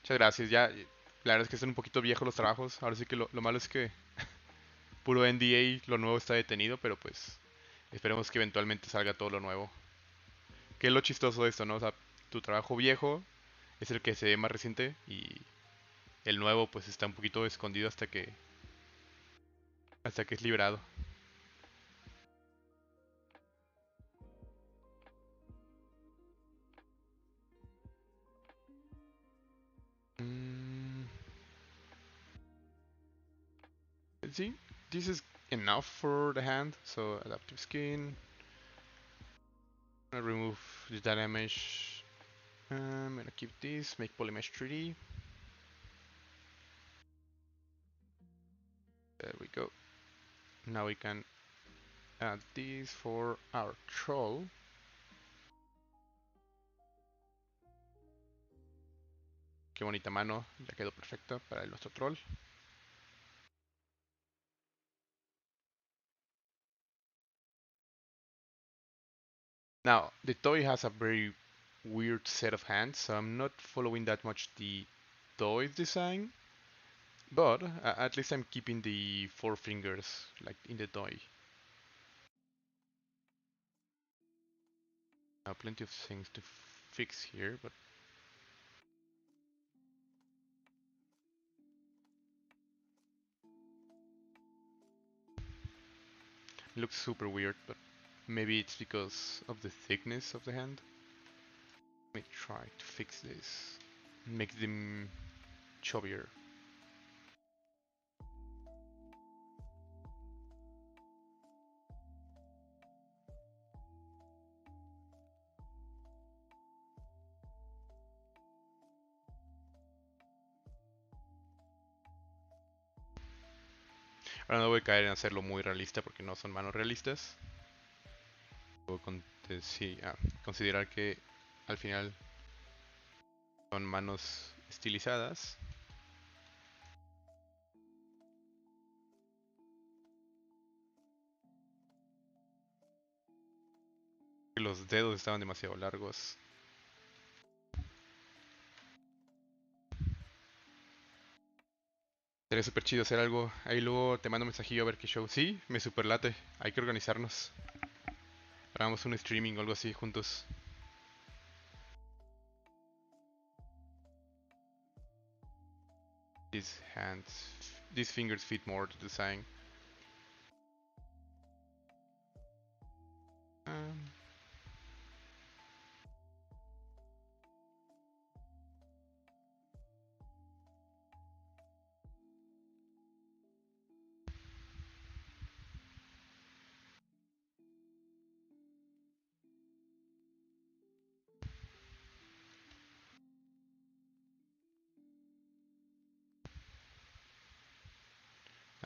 Muchas gracias. Ya, la verdad es que están un poquito viejos los trabajos. Ahora sí que lo malo es que puro NDA, lo nuevo está detenido, pero pues esperemos que eventualmente salga todo lo nuevo. Que es lo chistoso de esto, ¿no? O sea, tu trabajo viejo es el que se ve más reciente y el nuevo pues está un poquito escondido hasta que es liberado. Mm, sí, this is enough for the hand. So adaptive skin. I'm gonna remove the data mesh. I'm gonna keep this. Make polymesh 3D. There we go. Now we can add this for our troll. Qué bonita mano, ya quedó perfecta para nuestro troll. Now, the toy has a very weird set of hands, so I'm not following that much the toy design, but at least I'm keeping the four fingers like in the toy. Plenty of things to fix here, but it looks super weird, but maybe it's because of the thickness of the hand. Let me try to fix this. Make them chubbier. Ahora no voy a caer en hacerlo muy realista porque no son manos realistas. Puedo sí, considerar que al final son manos estilizadas. Los dedos estaban demasiado largos. Sería súper chido hacer algo. Ahí luego te mando un mensajillo a ver qué show. Sí, me super late. Hay que organizarnos. Hagamos un streaming o algo así juntos. These hands, these fingers fit more to the design. Um,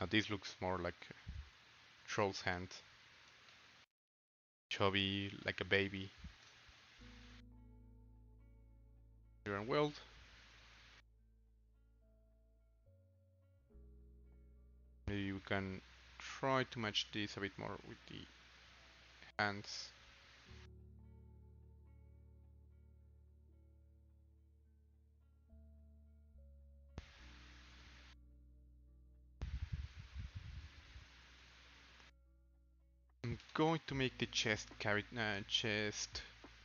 Now this looks more like a troll's hand. Chubby, like a baby. solder and weld. Maybe we can try to match this a bit more with the hands. I'm going to make the chest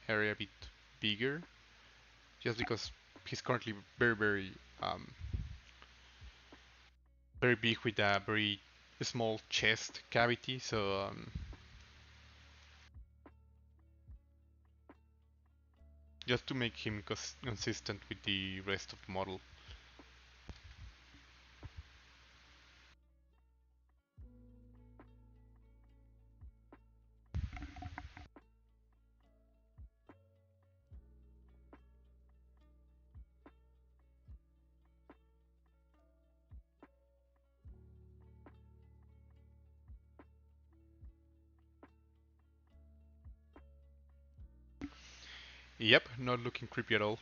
area a bit bigger, just because he's currently um, very big with a very small chest cavity. So just to make him consistent with the rest of the model. Yep, not looking creepy at all.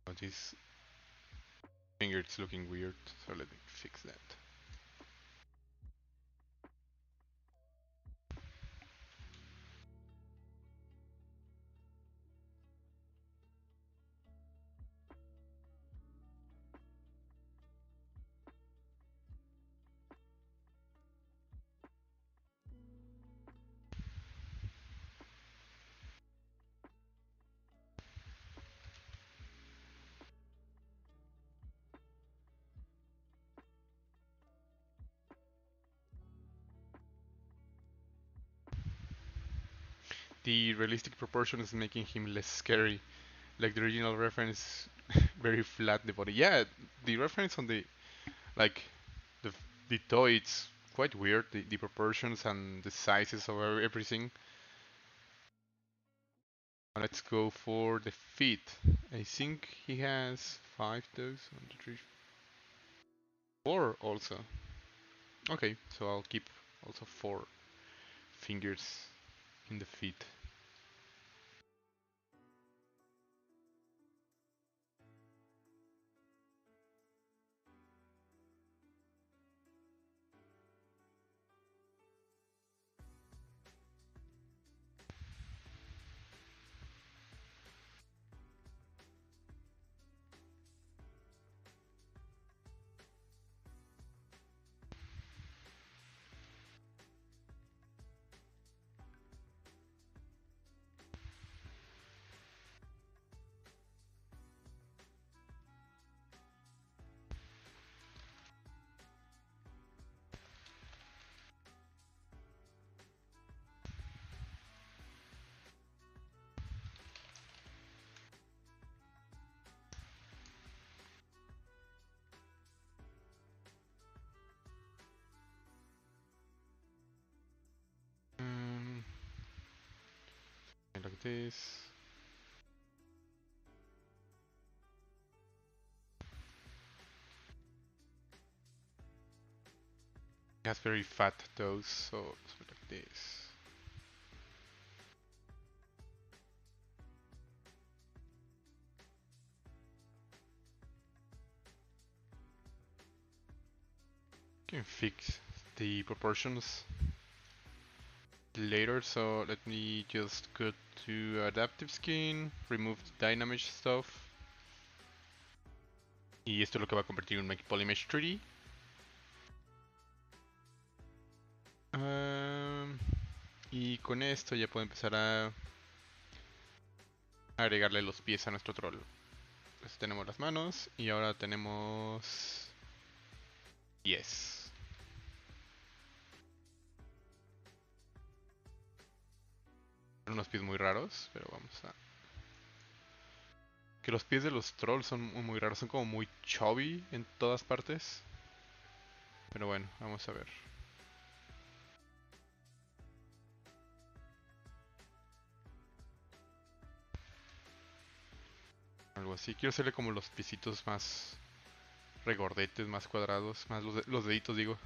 But his finger is looking weird, so let me fix that. The realistic proportion is making him less scary. Like the original reference, very flat the body. Yeah, the reference on the like the the toy, it's quite weird. The proportions and the sizes of everything. Let's go for the feet. I think he has 5 toes. 1, 2, 3, 4 also. Okay, so I'll keep also 4 fingers in the feet. Um, like this. He has very fat toes, so like this. Can fix the proportions later, so let me just go to adaptive skin, remove the dynamic stuff. Y esto es lo que va a convertir en un Polymesh 3D. Y con esto ya puedo empezar a agregarle los pies a nuestro troll. Entonces tenemos las manos y ahora tenemos pies. Son unos pies muy raros, pero vamos a... Que los pies de los trolls son muy raros, son como muy chubby en todas partes. Pero bueno, vamos a ver. Algo así. Quiero hacerle como los piecitos más regordetes, más cuadrados, más los deditos digo.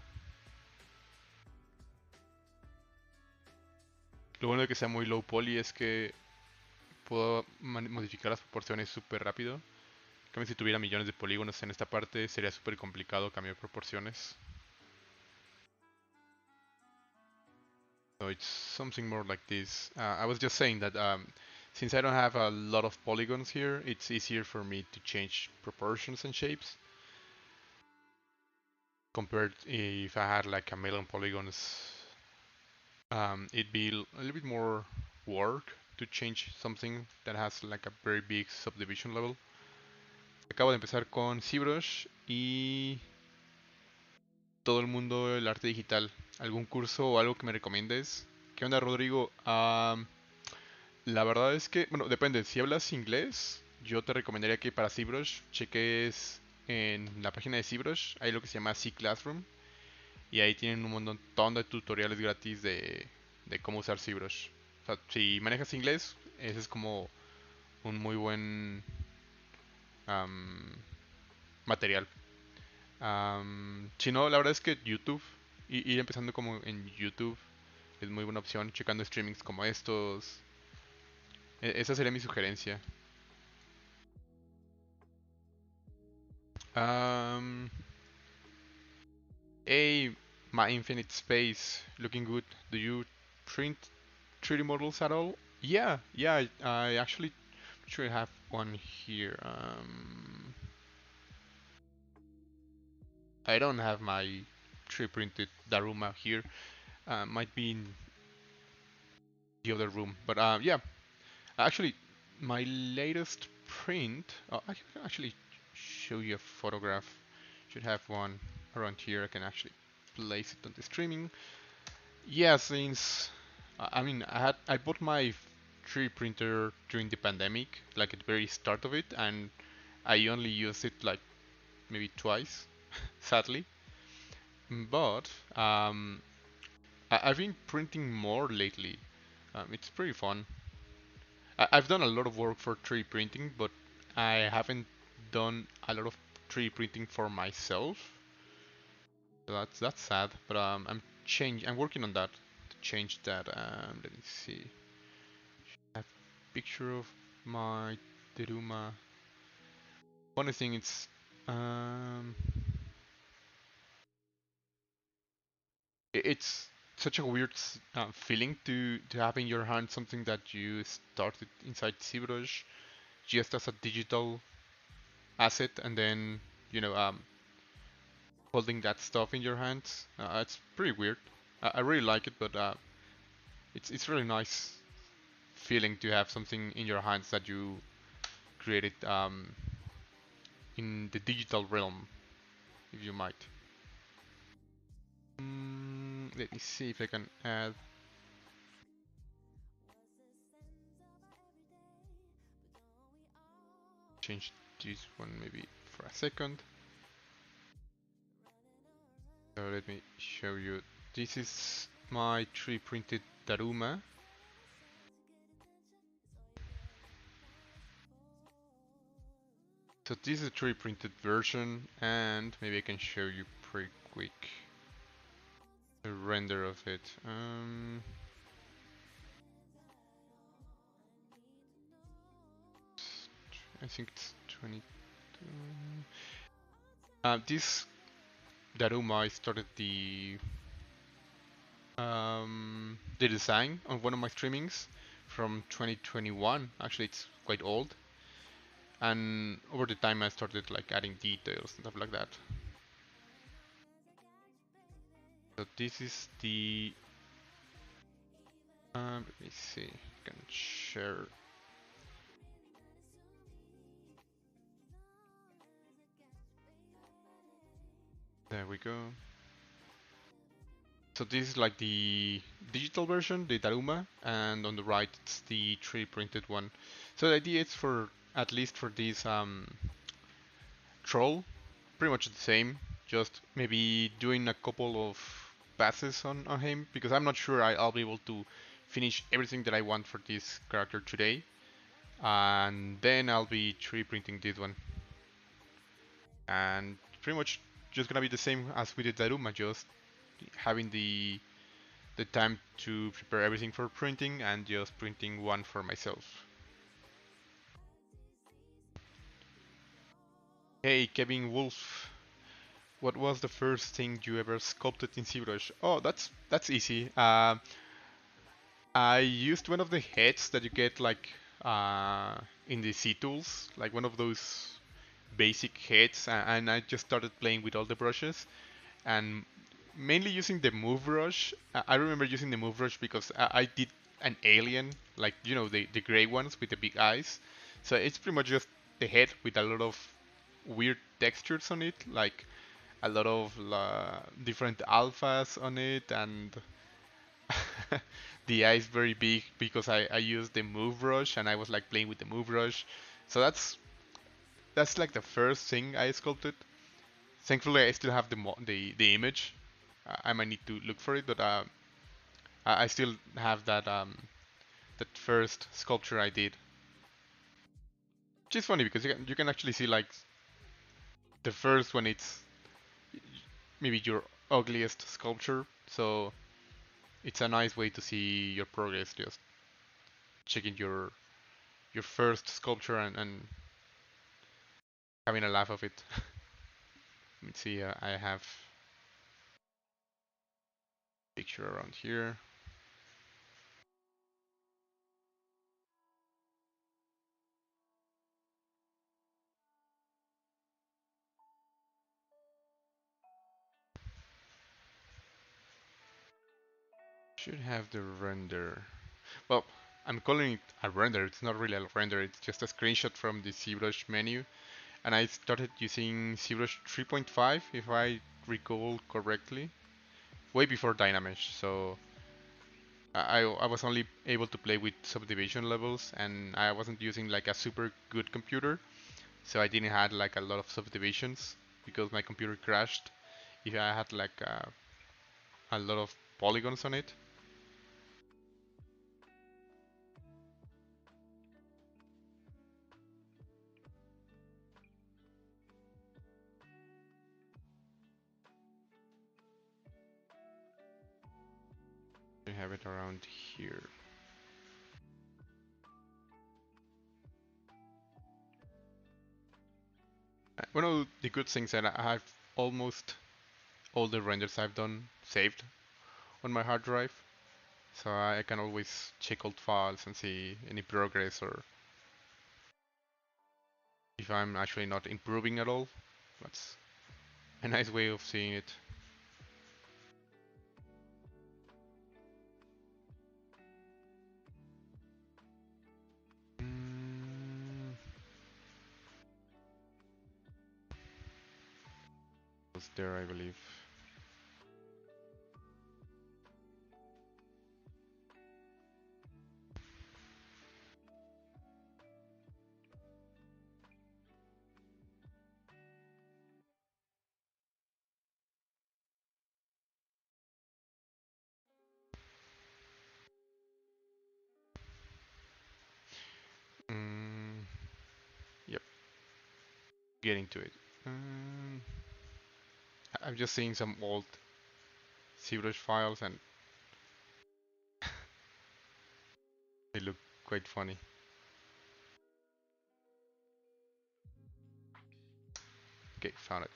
Lo bueno de que sea muy low poly es que puedo modificar las proporciones súper rápido. Como si tuviera millones de polígonos en esta parte, sería súper complicado cambiar proporciones. So it's something more like this. I was just saying that since I don't have a lot of polygons here, it's easier for me to change proportions and shapes. Compared if I had like a million polygons, it'd be a little bit more work to change something that has like a very big subdivision level. Acabo de empezar con ZBrush y todo el mundo el arte digital. ¿Algún curso o algo que me recomiendes? ¿Qué onda, Rodrigo? La verdad es que, bueno, depende. Si hablas inglés, yo te recomendaría que para ZBrush cheques en la página de ZBrush. Hay lo que se llama C Classroom. Y ahí tienen un montón de tutoriales gratis de cómo usar ZBrush. O sea, si manejas inglés, ese es como un muy buen am, material. Si no, la verdad es que YouTube, ir empezando como en YouTube, es muy buena opción, checando streamings como estos. Esa sería mi sugerencia. Um, hey, my infinite space, looking good. Do you print 3D models at all? Yeah, yeah, I actually should have one here. I don't have my 3D printed Daruma here. Might be in the other room, but yeah. Actually, my latest print. I can actually show you a photograph. Should have one around here. I can actually place it on the streaming. Yeah, since I mean I bought my 3D printer during the pandemic, like at the very start of it, and I only used it like maybe twice, sadly. But I've been printing more lately. It's pretty fun. I've done a lot of work for 3D printing, but I haven't done a lot of 3D printing for myself. So that's sad, but I'm working on that to change that. Let me see. I have a picture of my Deruma. Funny thing, um, it's such a weird feeling to have in your hand something that you started inside ZBrush just as a digital asset, and then you know holding that stuff in your hands. It's pretty weird. I really like it, but it's really nice feeling to have something in your hands that you created in the digital realm, if you might. Let me see if I can add. Change this one maybe for a second. So let me show you. This is my 3D printed Daruma. So this is a 3D printed version, and maybe I can show you pretty quick the render of it. I think it's 22. This Daruma, I started the design on one of my streamings from 2021. Actually, it's quite old. And over the time, I started like adding details and stuff like that. So this is the. Let me see. I can share. There we go. So this is like the digital version, the Daruma, and on the right it's the 3D printed one. So the idea is for, at least for this troll, pretty much the same, just maybe doing a couple of passes on him, because I'm not sure I'll be able to finish everything that I want for this character today. And then I'll be 3D printing this one. And pretty much just gonna be the same as we did Daruma, just having the the time to prepare everything for printing and just printing one for myself. Hey, Kevin Wolf, what was the first thing you ever sculpted in ZBrush? Oh, that's easy. I used one of the heads that you get like in the C tools, like one of those basic heads, and I just started playing with all the brushes and mainly using the move brush. I remember using the move brush because I did an alien, like you know the gray ones with the big eyes. So it's pretty much just the head with a lot of weird textures on it, like a lot of different alphas on it, and the eye is very big because I used the move brush and I was like playing with the move brush. So that's like the first thing I sculpted. Thankfully, I still have the image. I might need to look for it, but I still have that first sculpture I did. Which is funny because you can actually see like the first when it's maybe your ugliest sculpture. So it's a nice way to see your progress, just checking your first sculpture and having a laugh of it. Let me see. I have a picture around here. Should have the render. Well, I'm calling it a render. It's not really a render. It's just a screenshot from the ZBrush menu. And I started using ZBrush 3.5, if I recall correctly, way before Dynamesh. So I was only able to play with subdivision levels, and I wasn't using like a super good computer, so I didn't have like a lot of subdivisions because my computer crashed if I had like a lot of polygons on it. I have it around here. One of the good things that I have almost all the renders I've done saved on my hard drive, so I can always check old files and see any progress or if I'm actually not improving at all. That's a nice way of seeing it. Mm, was there, I believe. Mm, yep, getting to it. Um, I'm just seeing some old ZBrush files and they look quite funny. Okay, found it.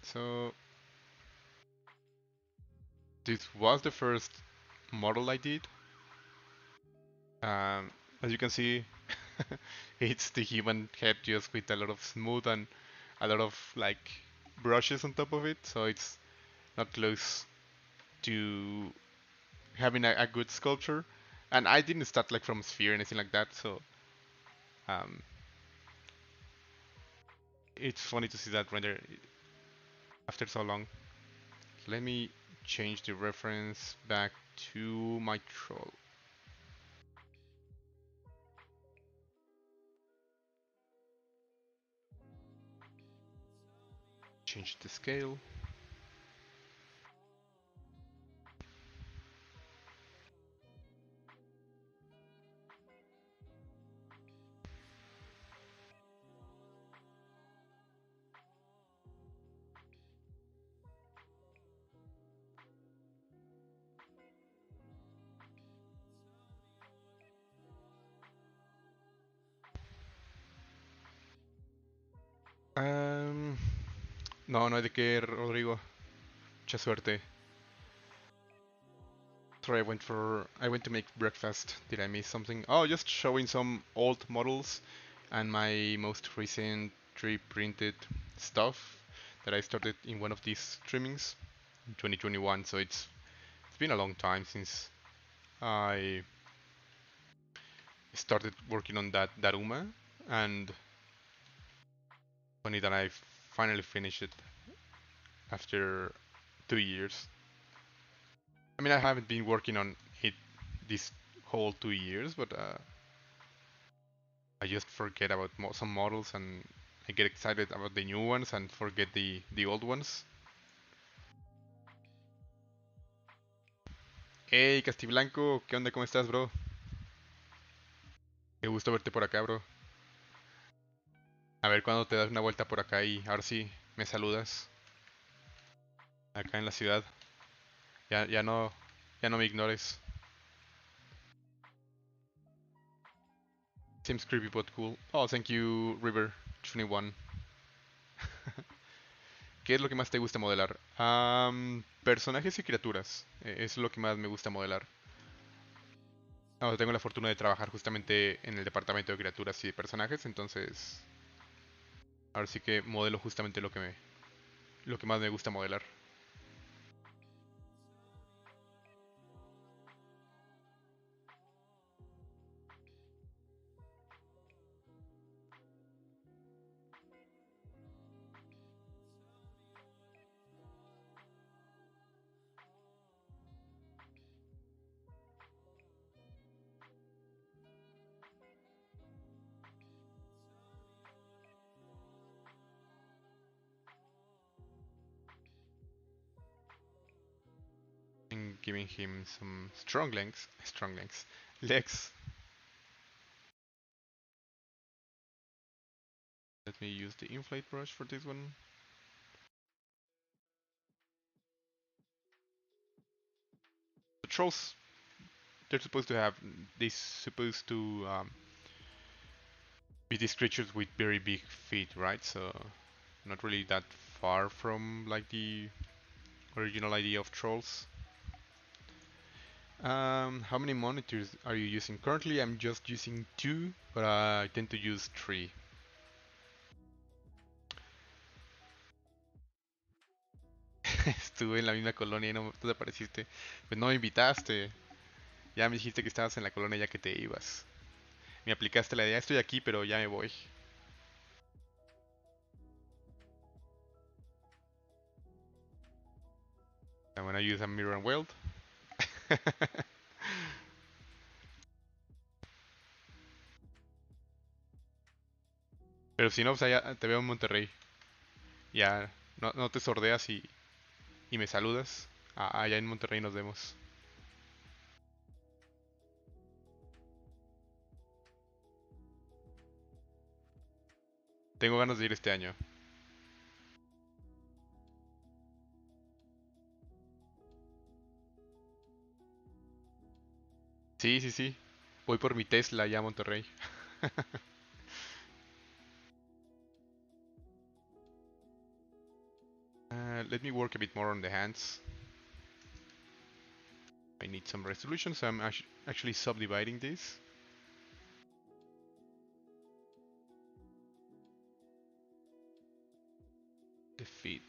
So this was the first model I did. Um, as you can see, it's the human head just with a lot of smooth and a lot of like brushes on top of it, so it's not close to having a good sculpture. And I didn't start like from sphere or anything like that, so um, it's funny to see that render after so long. Let me change the reference back to my troll. Change the scale. Um, no, no hay de qué, Rodrigo. Mucha suerte. Sorry, I went to make breakfast. Did I miss something? Oh, just showing some old models and my most recent 3D printed stuff that I started in one of these streamings in 2021. So it's been a long time since I started working on that Daruma, and funny that I finally finished it after 2 years. I mean, I haven't been working on it this whole 2 years, but I just forget about some models and I get excited about the new ones and forget the old ones. Hey, Castiblanco, ¿qué onda? ¿Cómo estás, bro? Qué gusto verte por acá, bro. A ver cuándo te das una vuelta por acá y ahora sí me saludas acá en la ciudad. Ya, ya no me ignores. Seems creepy but cool. Oh, thank you, River21. ¿Qué es lo que más te gusta modelar? Personajes y criaturas. Es lo que más me gusta modelar. Tengo la fortuna de trabajar justamente en el departamento de criaturas y de personajes, entonces ahora sí que modelo justamente lo que más me gusta modelar. And giving him some strong legs. Let me use the inflate brush for this one. The trolls, they're supposed to have, they're supposed to be these creatures with very big feet, right? So not really that far from like the original idea of trolls. How many monitors are you using? Currently I'm just using two, but I tend to use three. Estuve en la misma colonia y no tú te apareciste. Pues no me invitaste. Ya me dijiste que estabas en la colonia ya que te ibas. Me aplicaste la idea, estoy aquí, pero ya me voy. I'm gonna use a mirror and weld. Pero si no, pues allá te veo en Monterrey. Ya no te sordeas y me saludas. Allá en Monterrey nos vemos. Tengo ganas de ir este año. Sí, sí, sí. Voy por mi Tesla allá a Monterrey. Let me work a bit more on the hands. I need some resolution, so I'm actually subdividing this. The feet.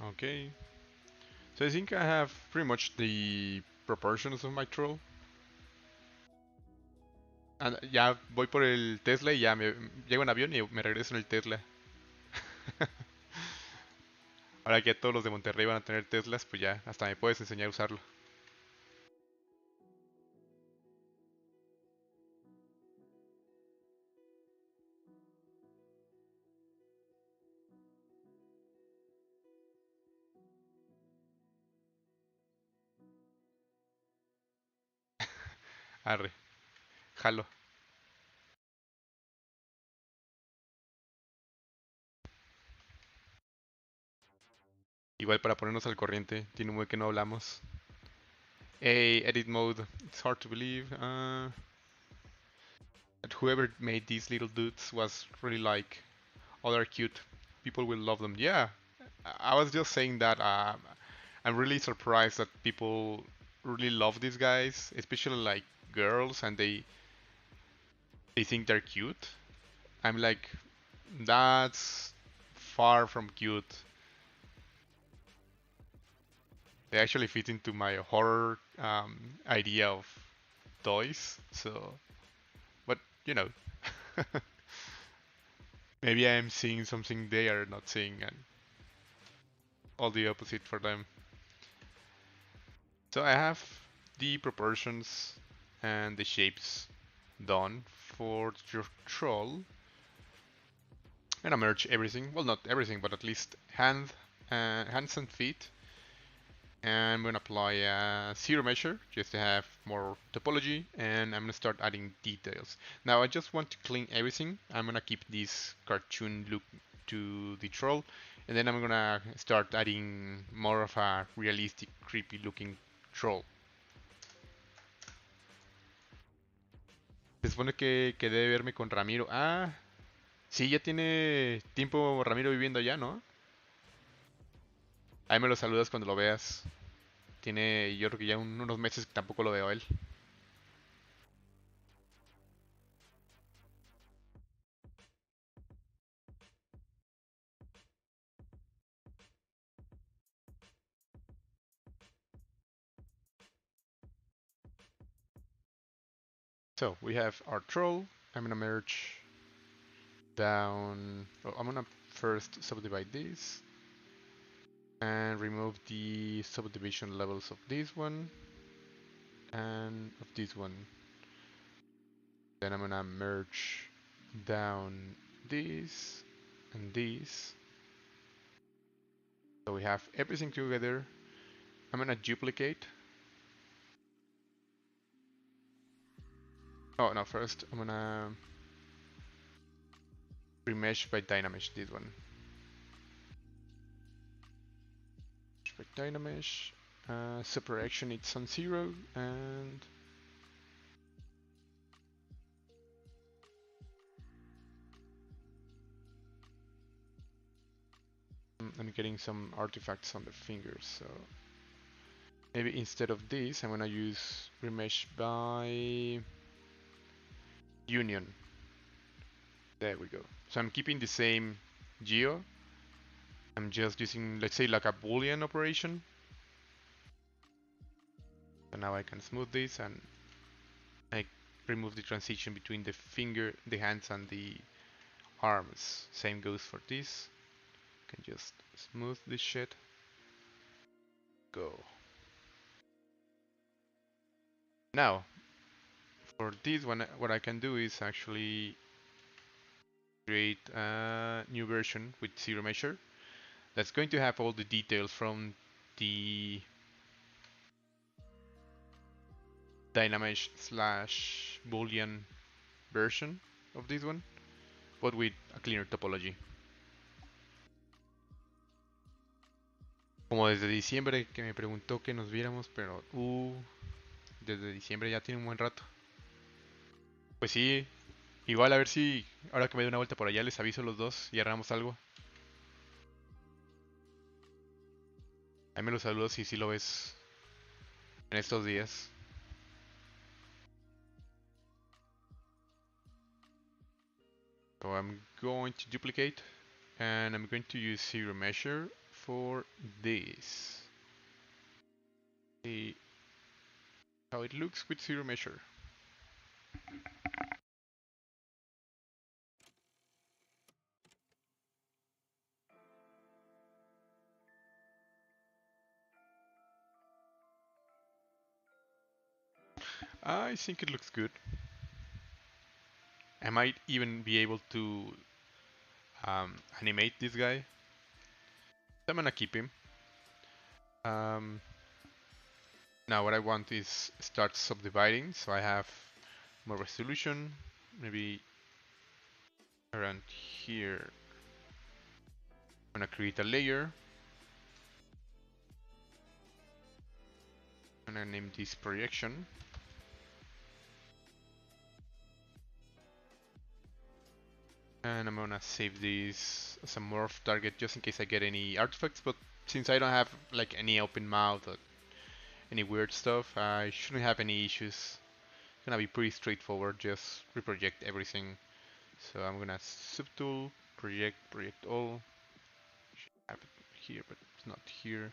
Okay. So I think I have pretty much the proportions of my troll. Ya voy por el Tesla y ya me llego en avión y me regreso en el Tesla. Ahora que todos los de Monterrey van a tener Teslas, pues ya hasta me puedes enseñar a usarlo. Arre, jalo. Igual para ponernos al corriente, tiene un buen que no hablamos. Hey, edit mode. It's hard to believe that whoever made these little dudes was really like, oh, they're cute. People will love them. Yeah, I was just saying that I'm really surprised that people really love these guys, especially like girls, and they think they're cute. I'm like, that's far from cute. They actually fit into my horror idea of toys. So, but you know, maybe I'm seeing something they are not seeing, and all the opposite for them. So I have the proportions and the shapes done for your troll, and I merge everything. Well, not everything, but at least hands and feet. And I'm gonna apply a zero measure just to have more topology, and I'm gonna start adding details. Now I just want to clean everything. I'm gonna keep this cartoon look to the troll, and then I'm gonna start adding more of a realistic, creepy looking troll. Se supone que debe verme con Ramiro. Ah, sí, ya tiene tiempo Ramiro viviendo allá, ¿no? Ahí me lo saludas cuando lo veas. Tiene, yo creo que ya unos meses que tampoco lo veo a él. So we have our troll. I'm gonna merge down. Oh, I'm gonna first subdivide this and remove the subdivision levels of this one and of this one. Then I'm gonna merge down this and this. So we have everything together. I'm gonna duplicate. Oh no, first I'm gonna remesh by Dynamesh this one. By Dynamesh. Separation it's on 0 and I'm getting some artifacts on the fingers, so maybe instead of this I'm gonna use remesh by union. There we go. So I'm keeping the same geo. I'm just using, let's say, like a boolean operation. So now I can smooth this and I remove the transition between the hands and the arms. Same goes for this. Can just smooth this shit. Go. Now, for this one, what I can do is actually create a new version with zero measure that's going to have all the details from the Dynamesh slash Boolean version of this one, but with a cleaner topology. Como desde diciembre que me preguntó que nos viéramos, pero desde diciembre ya tiene un buen rato. Pues sí, igual a ver si ahora que me dé una vuelta por allá les aviso a los dos y armamos algo. Ahí me lo saludo si sí lo ves en estos días. So I'm going to duplicate and I'm going to use zero measure for this. See how it looks with zero measure. I think it looks good. I might even be able to animate this guy. So I'm gonna keep him. Um, Now what I want is start subdividing, so I have more resolution, maybe around here. I'm gonna create a layer. I'm gonna name this projection. And I'm gonna save this as a morph target just in case I get any artifacts, but since I don't have like any open mouth or any weird stuff, I shouldn't have any issues. It's gonna be pretty straightforward, just reproject everything. So I'm gonna subtool, project all. Should have it here, but it's not here.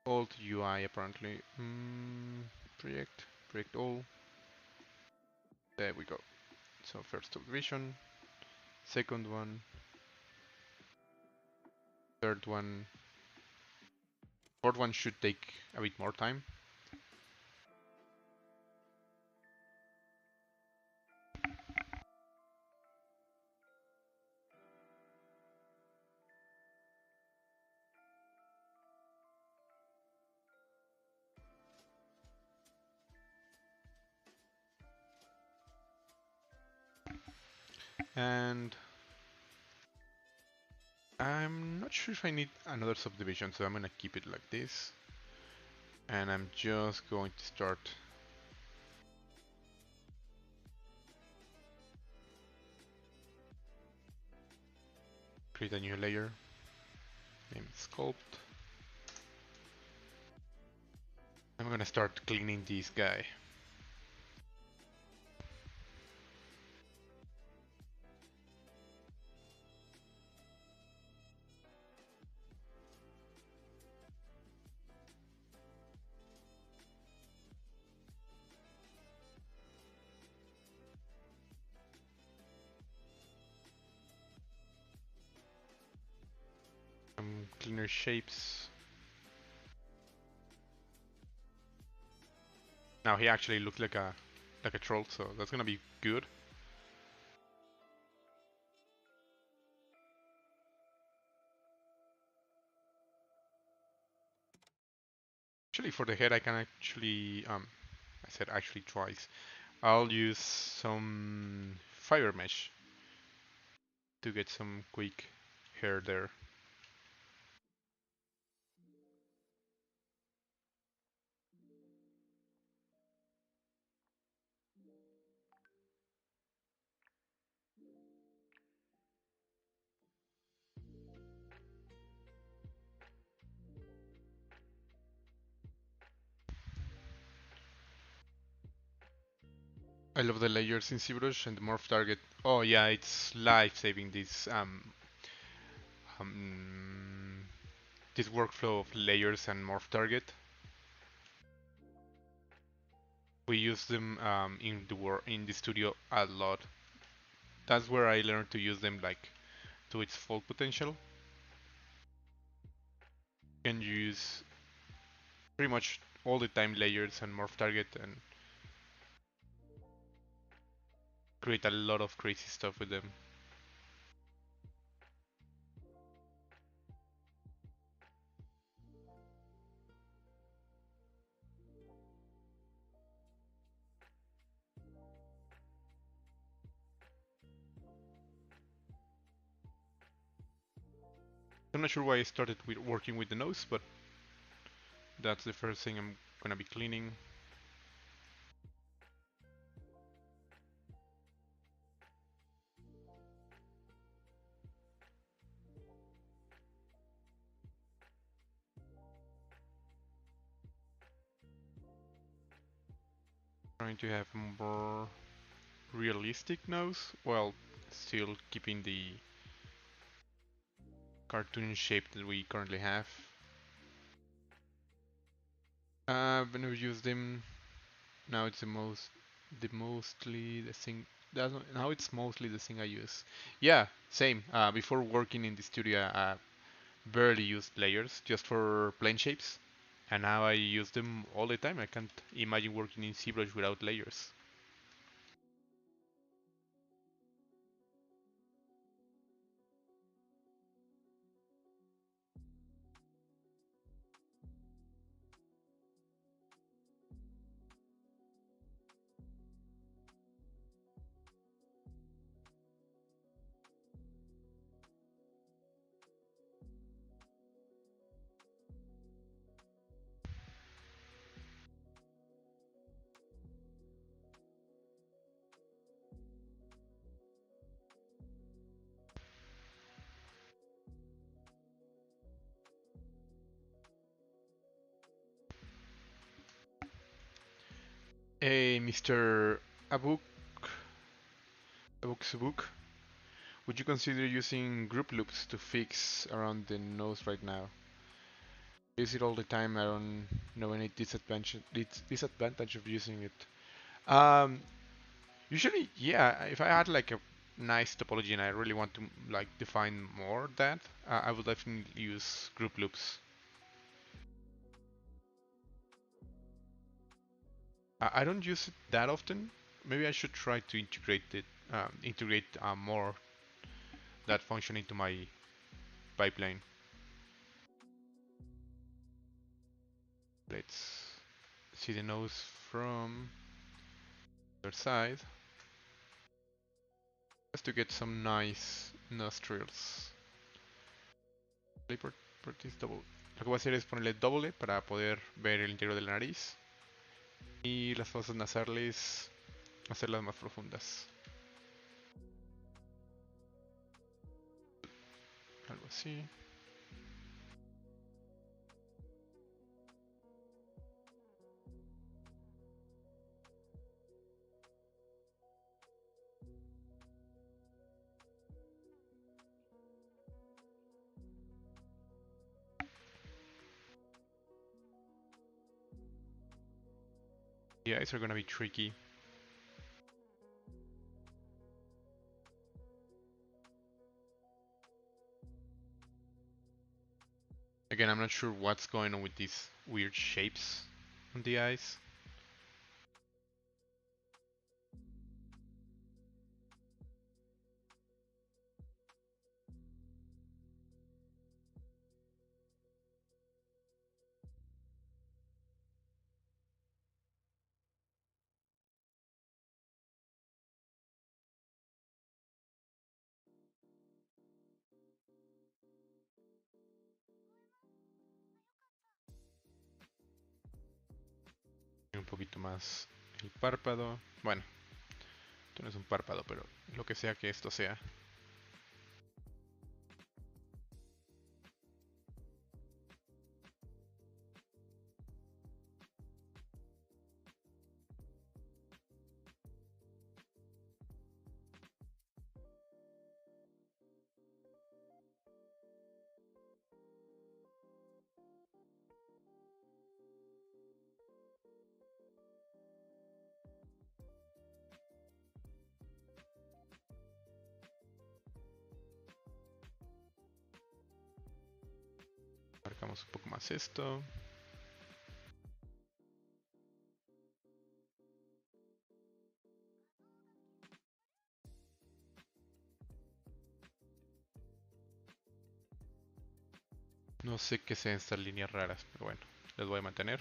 Alt UI apparently. Project all. There we go. So first subdivision, second one, third one, fourth one should take a bit more time. And I'm not sure if I need another subdivision, so I'm gonna keep it like this. And I'm just going to start create a new layer, name it Sculpt. I'm gonna start cleaning this guy. Some cleaner shapes. Now he actually looks like a troll, so that's gonna be good. Actually, for the head, I can actually I said actually twice. I'll use some fire mesh to get some quick hair there. I love the layers in ZBrush and the morph target. Oh yeah, it's life-saving um, this workflow of layers and morph target. We use them in the studio a lot. That's where I learned to use them like to its full potential. You can use pretty much all the time layers and morph target and create a lot of crazy stuff with them. I'm not sure why I started with working with the nose, but that's the first thing I'm gonna be cleaning. Trying to have more realistic nose, while still keeping the cartoon shape that we currently have. I've never used them. Now it's the mostly the thing. Now it's mostly the thing I use. Yeah, same. Before working in the studio, I barely used layers just for plane shapes, and now I use them all the time. I can't imagine working in ZBrush without layers. Hey, Mr. Abuk, Abuk, would you consider using group loops to fix around the nose right now? I use it all the time. I don't know any disadvantage of using it. Um, Usually, yeah. If I had like a nice topology and I really want to like define more of that, I would definitely use group loops. I don't use it that often. Maybe I should try to integrate more that function into my pipeline. Let's see the nose from the other side, just to get some nice nostrils. Double. Lo que voy a hacer es ponerle doble para poder ver el interior de la nariz y las fosas nasales hacerlas más profundas. Algo así. The eyes are gonna be tricky. Again, I'm not sure what's going on with these weird shapes on the eyes. Un poquito más el párpado. Bueno, esto no es un párpado, pero lo que sea que esto sea. Marcamos un poco más esto. No sé qué sean estas líneas raras, pero bueno, les voy a mantener.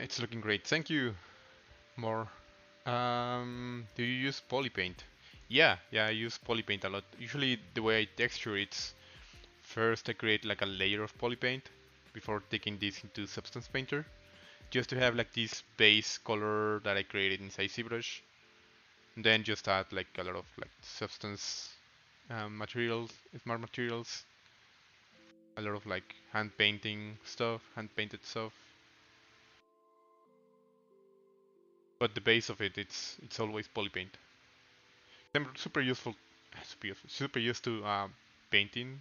It's looking great. Thank you. More. Do you use polypaint? Yeah, I use polypaint a lot. Usually the way I texture it's first I create like a layer of polypaint before taking this into Substance Painter, just to have like this base color that I created inside ZBrush. Then just add like a lot of like substance materials, smart materials, a lot of like hand painting stuff, hand painted stuff. But the base of it's always polypaint. I'm super useful, super used to painting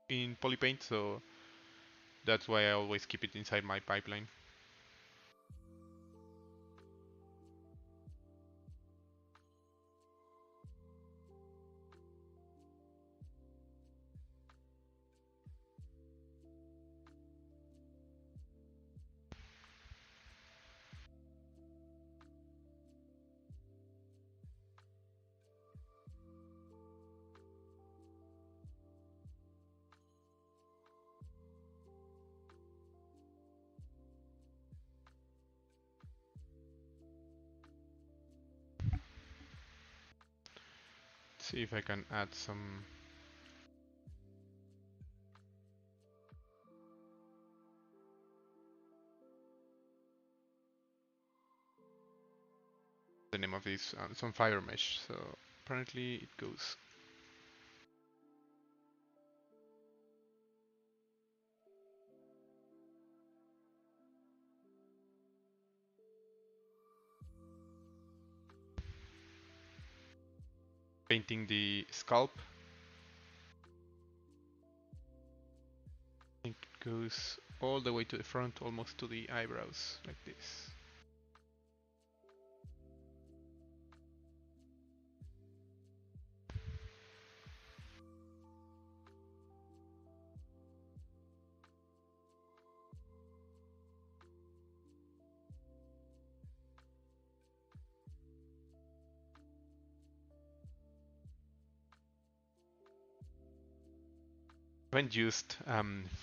in polypaint, so that's why I always keep it inside my pipeline. See if I can add some the name of this. It's on fiber mesh, so apparently it goes. Painting the scalp. I think it goes all the way to the front, almost to the eyebrows, like this. I haven't used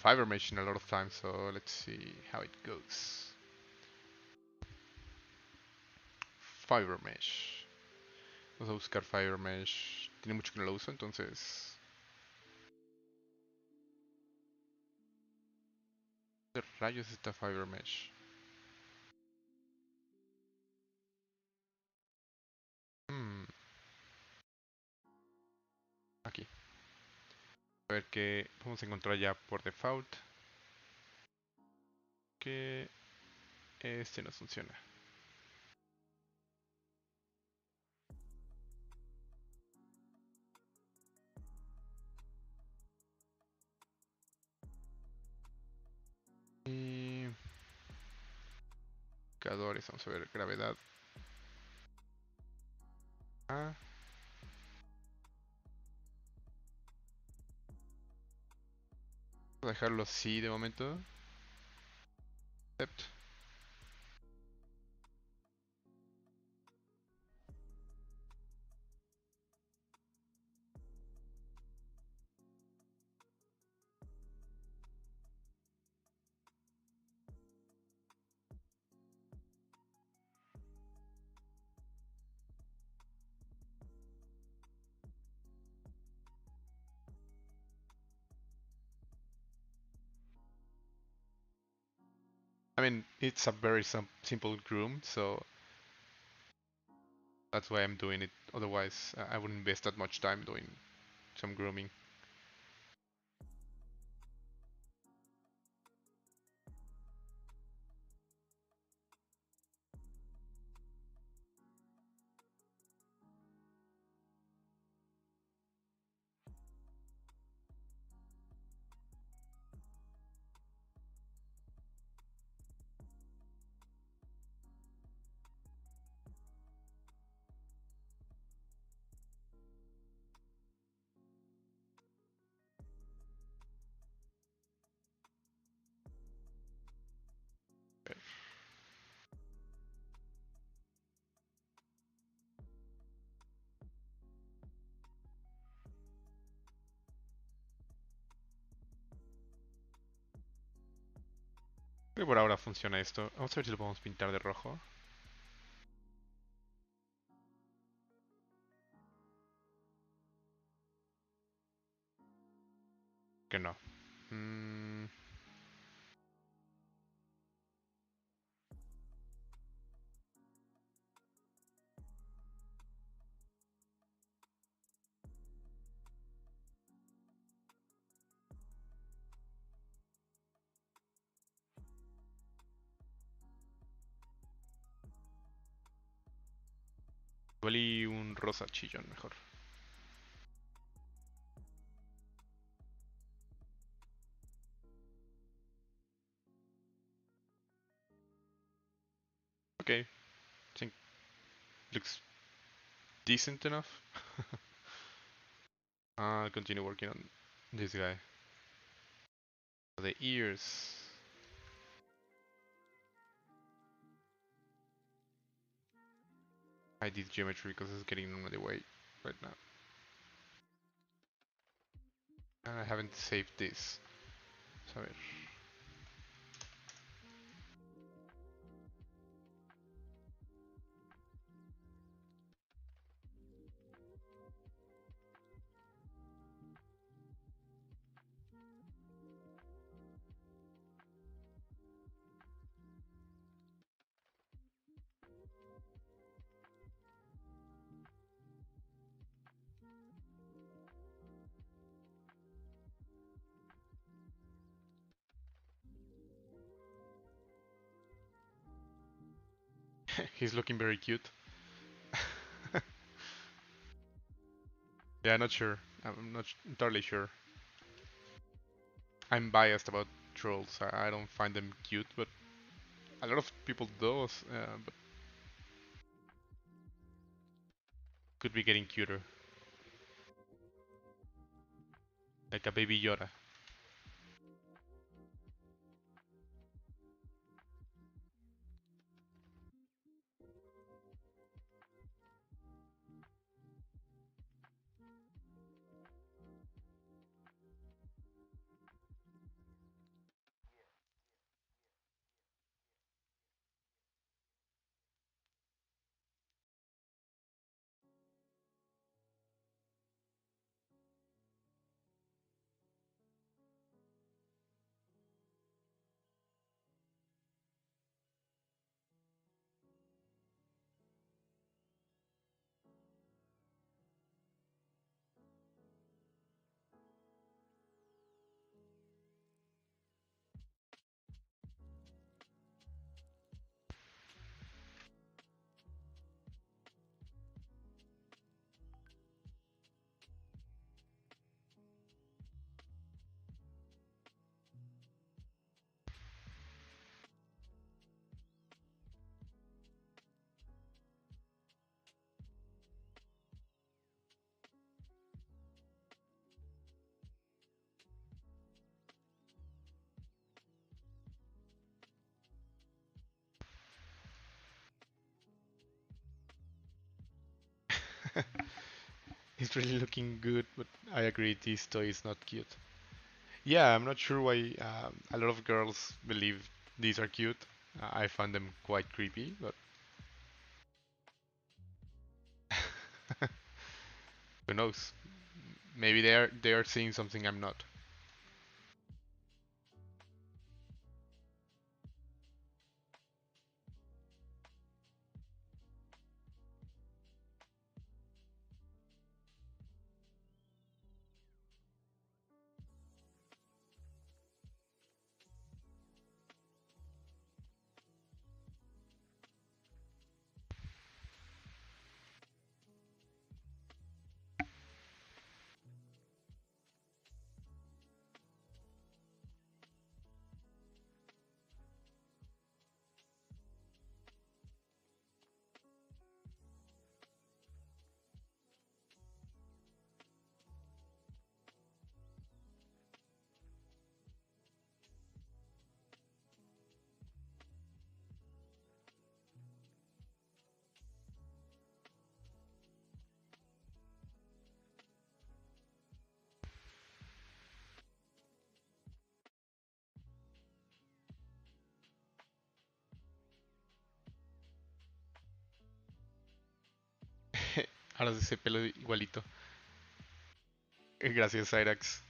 fiber mesh in a lot of time, so let's see how it goes. Fiber mesh. Vamos a buscar fiber mesh. Tiene mucho que no lo uso, entonces. ¿Qué rayos está fiber mesh? Aquí. A ver qué podemos encontrar ya por default. Que este no funciona. Y indicadores, vamos a ver, gravedad. Ah. Voy a dejarlo así de momento. Accept. I mean, it's a very simple groom, so that's why I'm doing it. Otherwise, I wouldn't invest that much time doing some grooming. Creo que por ahora funciona esto. Vamos a ver si lo podemos pintar de rojo. Que no. Igual y un rosa chillón mejor. Okay, I think looks decent enough. I'll continue working on this guy. The ears. I did geometry because it's getting on the way right now. And I haven't saved this. So a ver. He's looking very cute. Yeah, not sure. I'm not entirely sure. I'm biased about trolls. I don't find them cute, but a lot of people does. But could be getting cuter, like a baby Yoda. He's really looking good, but I agree this toy is not cute. Yeah, I'm not sure why a lot of girls believe these are cute. I find them quite creepy, but who knows? Maybe they are seeing something I'm not. Ahora de ese pelo igualito. Gracias, Cyrax.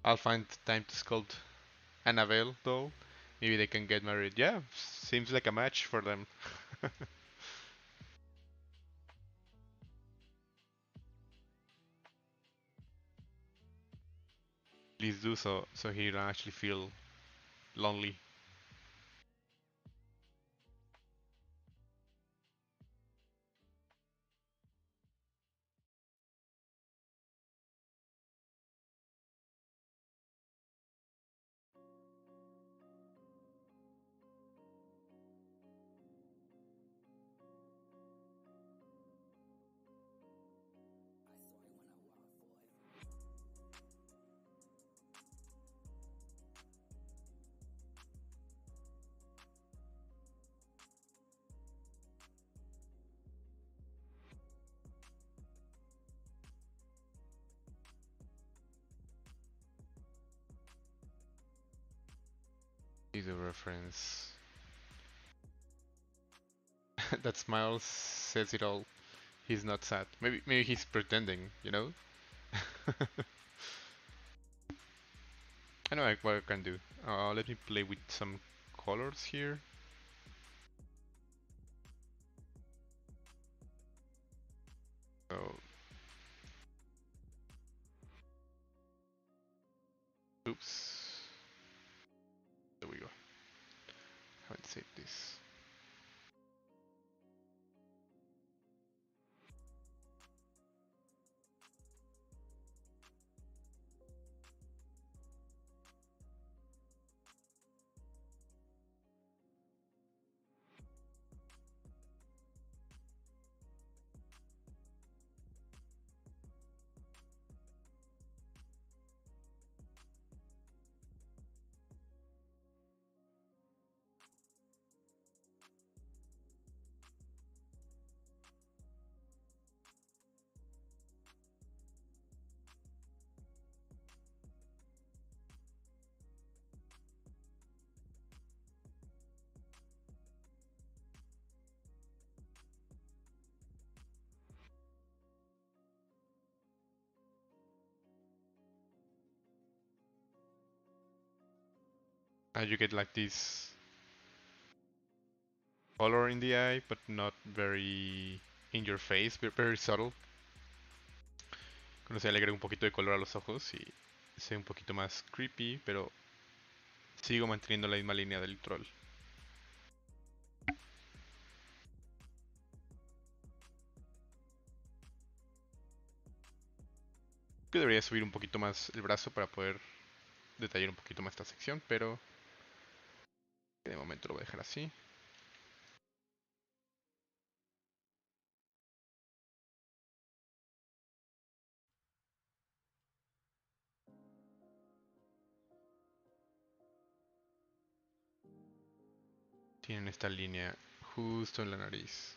I'll find time to sculpt Annabelle, though. Maybe they can get married. Yeah, seems like a match for them. Please do so he don't actually feel lonely. Is a reference. That smile says it all. He's not sad. Maybe he's pretending, you know? I know what I can do. Let me play with some colors here. So You get like this color in the eye, but not very in your face, very subtle. Cuando se le agrega un poquito de color a los ojos y se ve un poquito más creepy, pero sigo manteniendo la misma línea del troll. Que debería subir un poquito más el brazo para poder detallar un poquito más esta sección, pero de momento lo voy a dejar así. Tienen esta línea justo en la nariz.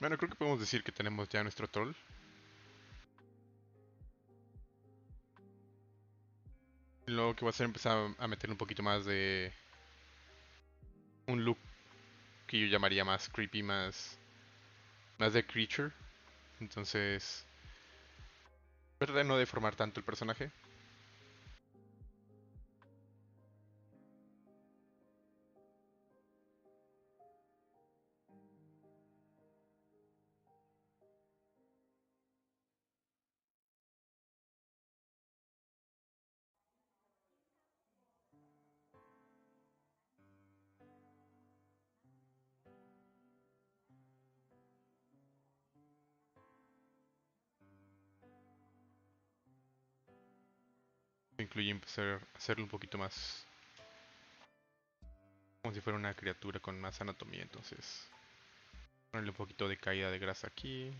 Bueno, creo que podemos decir que tenemos ya nuestro troll. Lo que voy a hacer es empezar a meter un poquito más de un look que yo llamaría más creepy, más de creature. Entonces, tratar de no deformar tanto el personaje. Incluye empezar a hacerlo un poquito más como si fuera una criatura con más anatomía. Entonces, ponerle un poquito de caída de grasa aquí.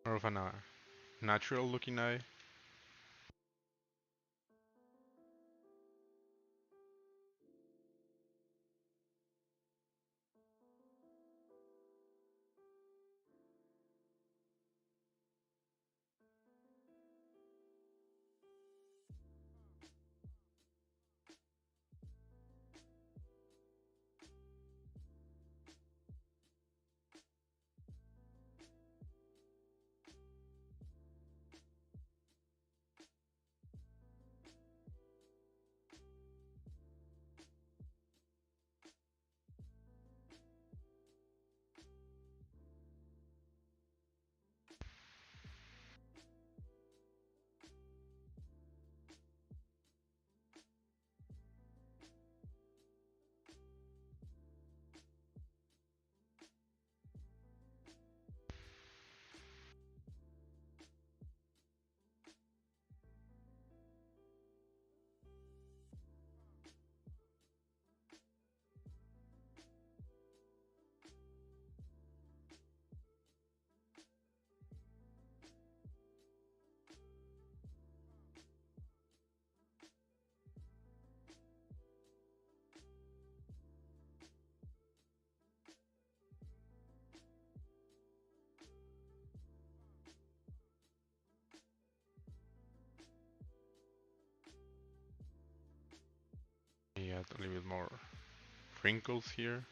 More of a natural looking eye. add a little bit more wrinkles here.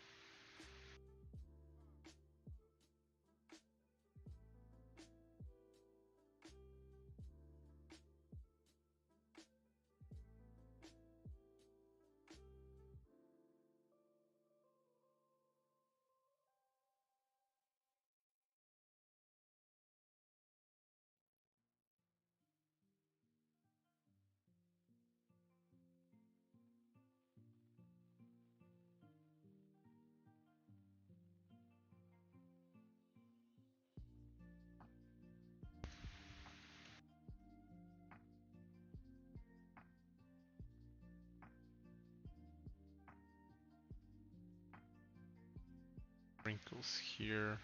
Wrinkles here.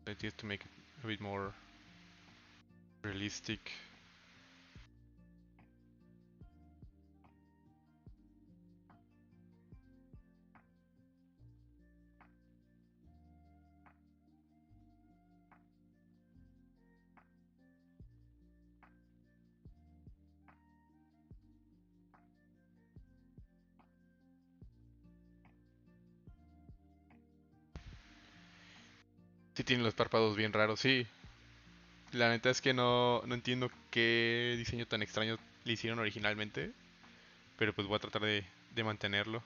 The idea is to make it a bit more realistic. Sí tienen los párpados bien raros, sí. La neta es que no entiendo qué diseño tan extraño le hicieron originalmente, pero pues voy a tratar de mantenerlo.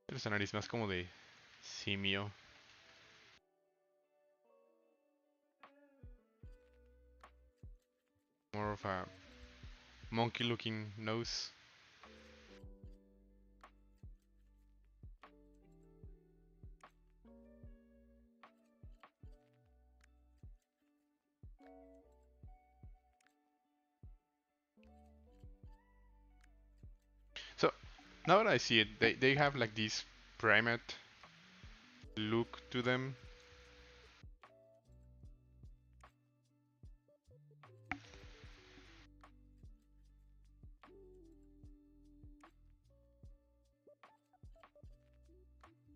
Pero esa nariz más como de simio. More of a monkey looking nose. So now that I see it, they have like this primate look to them.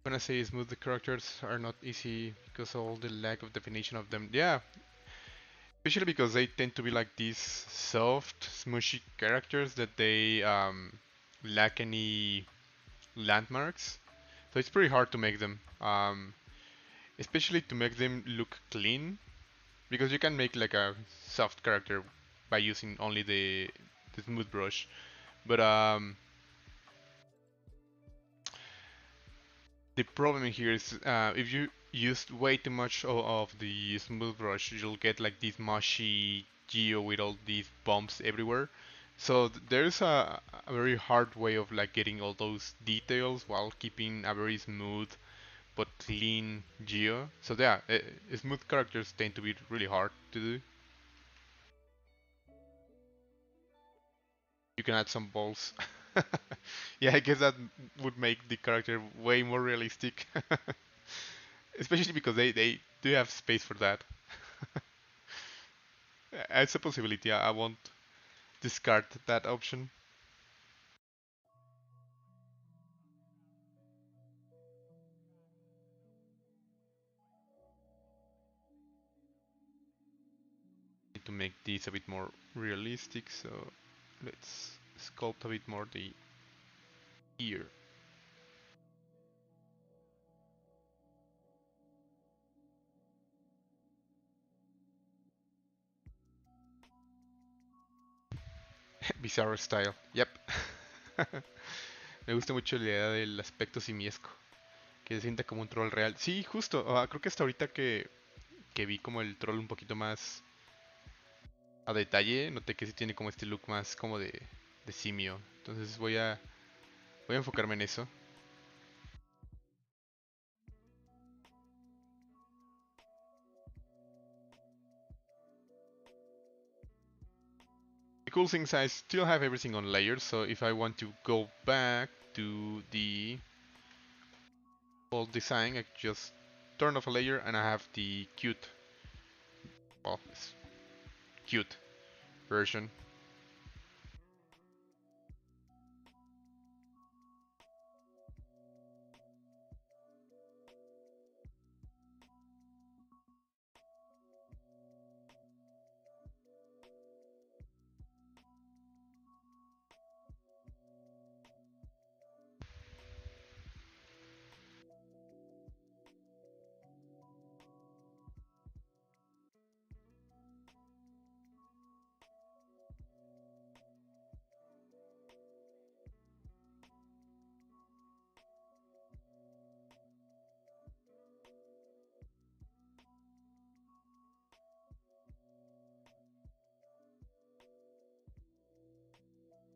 When I say smooth, the characters are not easy because of all the lack of definition of them. Yeah, especially because they tend to be like these soft, smushy characters that they lack any landmarks. So it's pretty hard to make them, especially to make them look clean, because you can make like a soft character by using only the smooth brush. But the problem here is if you use way too much of the smooth brush, you'll get like this mushy geo with all these bumps everywhere. So there's a very hard way of like getting all those details while keeping a very smooth but clean geo. So yeah, smooth characters tend to be really hard to do. You can add some balls. Yeah, I guess that would make the character way more realistic. Especially because they do have space for that. It's a possibility. I won't discard that option. Need to make this a bit more realistic, so let's sculpt a bit more the ear. Bizarro style. Yep. Me gusta mucho la idea del aspecto simiesco. Que se sienta como un troll real. Sí, justo. Creo que hasta ahorita que vi como el troll un poquito más a detalle, noté que sí tiene como este look más como de simio. Entonces voy a enfocarme en eso. The cool thing is I still have everything on layers, so if I want to go back to the old design, I just turn off a layer and I have the cute, well, it's cute version.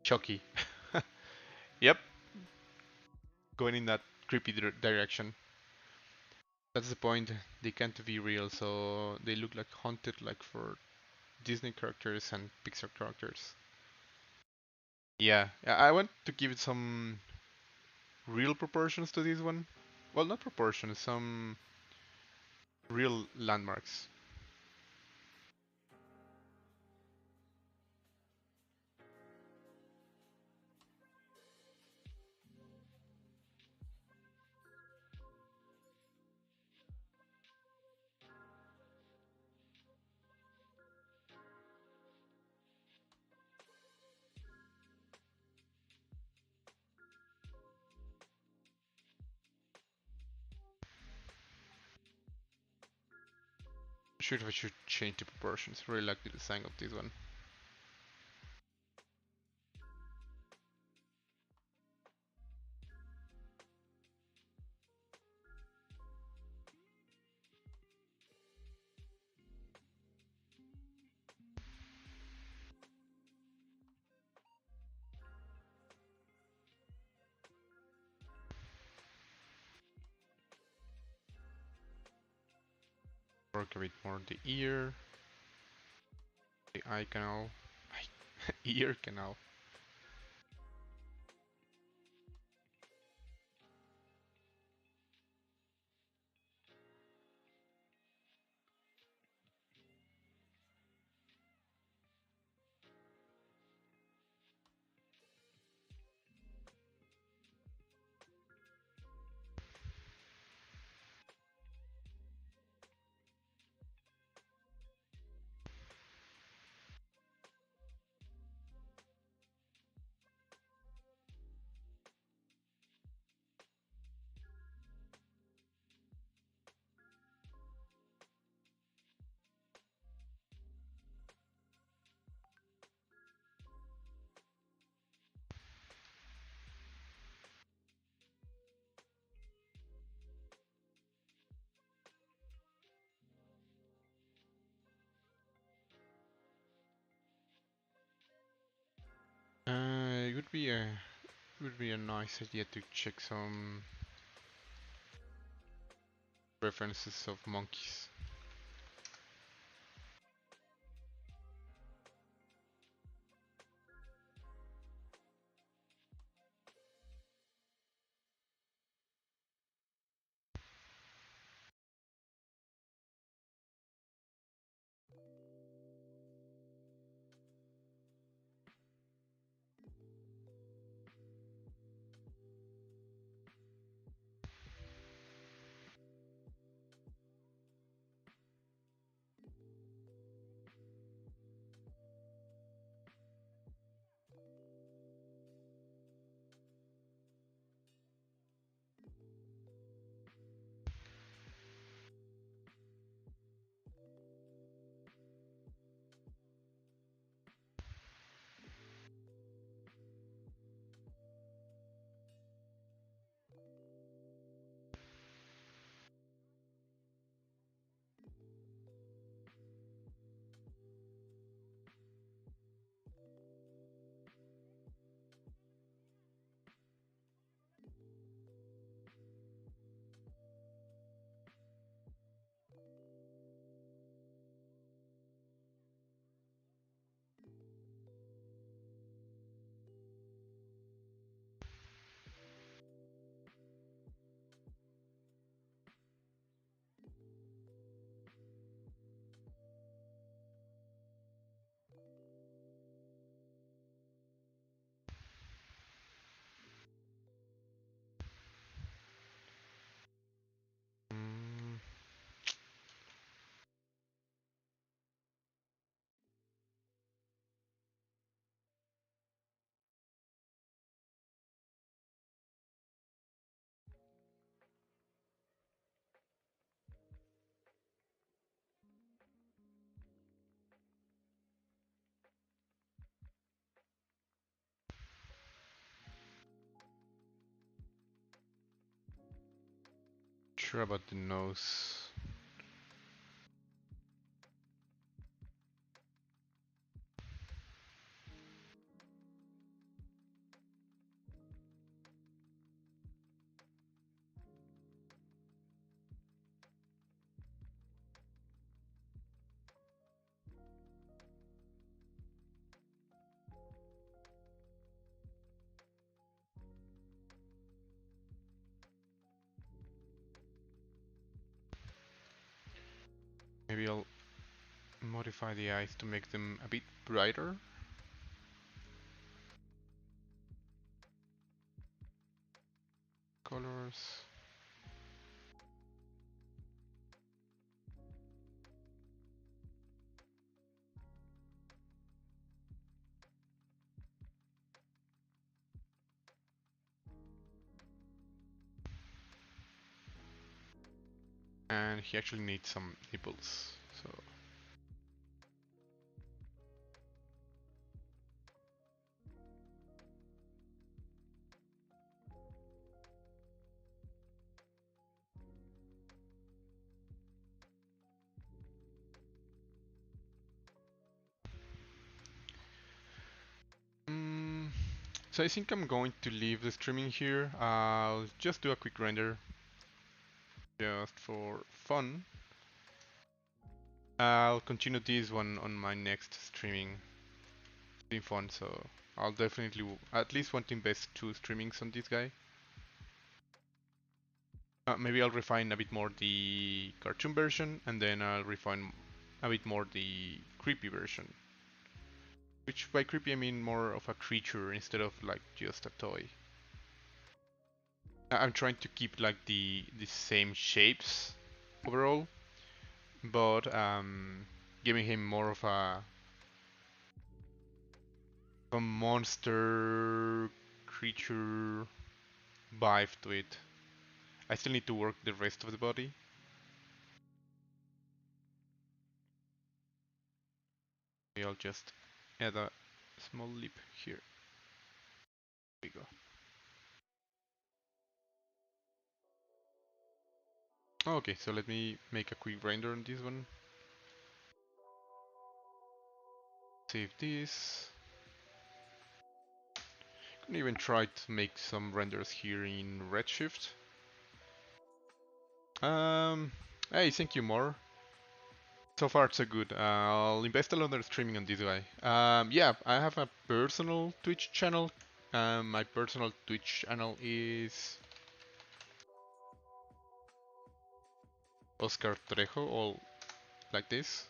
Chucky. Yep, going in that creepy direction. That's the point. They can't be real, so they look like haunted, like for Disney characters and Pixar characters. Yeah, I want to give it some real proportions to this one. Well, not proportions, some real landmarks. Sure, if I should change the proportions. Really like the design of this one. Work a bit more the ear, the eye canal, ear canal. It would be a nice idea to check some references of monkeys. sure about the nose. Maybe I'll modify the eyes to make them a bit brighter. Colors. And he actually needs some nipples, so mm, so I think I'm going to leave the streaming here. I'll just do a quick render just for fun. I'll continue this one on my next streaming. It's been fun, so I'll definitely at least want to invest 2 streamings on this guy. Maybe I'll refine a bit more the cartoon version, and then I'll refine a bit more the creepy version. Which by creepy I mean more of a creature instead of like just a toy. I'm trying to keep like the same shapes overall, but giving him more of a monster creature vibe to it. I still need to work the rest of the body. Maybe I'll just add a small lip here. There we go. Okay, so let me make a quick render on this one. Save this. Can even try to make some renders here in Redshift. Hey, thank you, more. So far, so good. I'll invest a lot in streaming on this guy. Yeah, I have a personal Twitch channel. My personal Twitch channel is Óscar Trejo, all like this.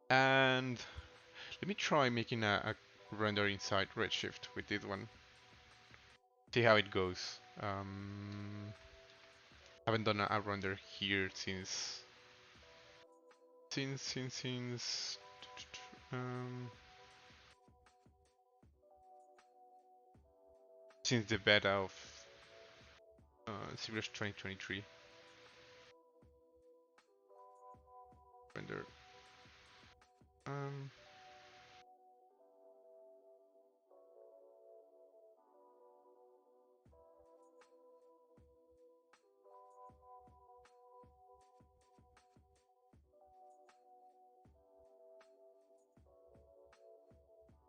And let me try making a render inside Redshift with this one. See how it goes. Haven't done a render here since um, since the beta of ZBrush 2023 render. Um,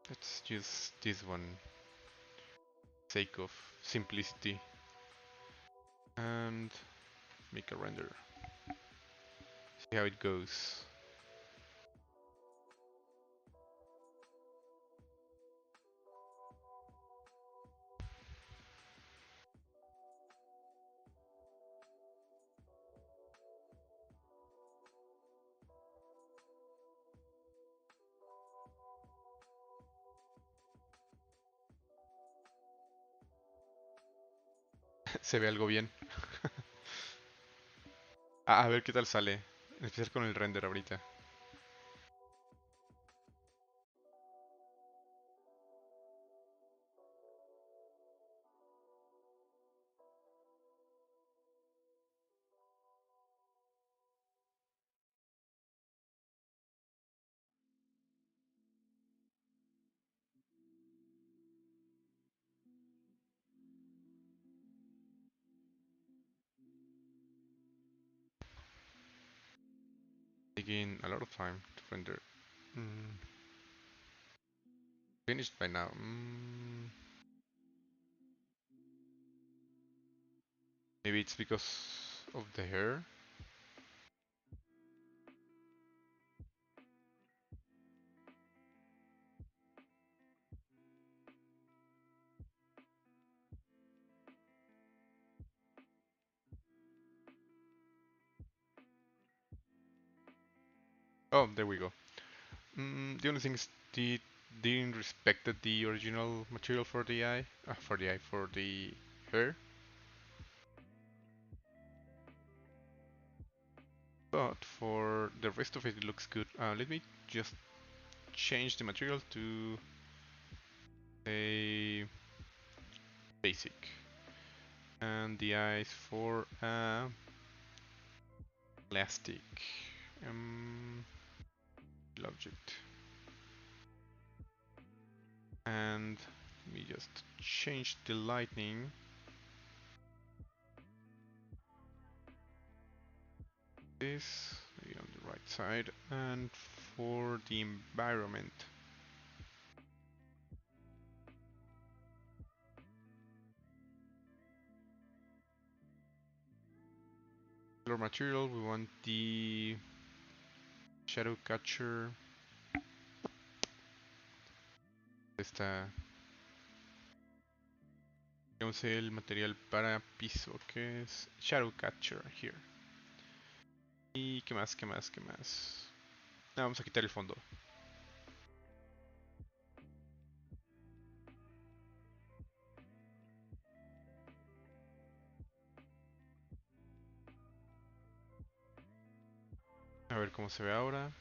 let's use this one, sake of simplicity, and make a render. See how it goes. Se ve algo bien. A ver qué tal sale. Empezar con el render ahorita. taking a lot of time to render. Mm, Finished by now. Maybe it's because of the hair. Oh, there we go. The only thing is they didn't respect the original material for the eye, for the hair. But for the rest of it, it looks good. Let me just change the material to a basic, and the eyes for plastic object. And let me just change the lighting. This maybe on the right side, and for the environment, color material, we want the shadow catcher. Esta, digamos el material para piso, que es shadow catcher here. Y qué más, qué más, qué más. Vamos a quitar el fondo. A ver cómo se ve ahora.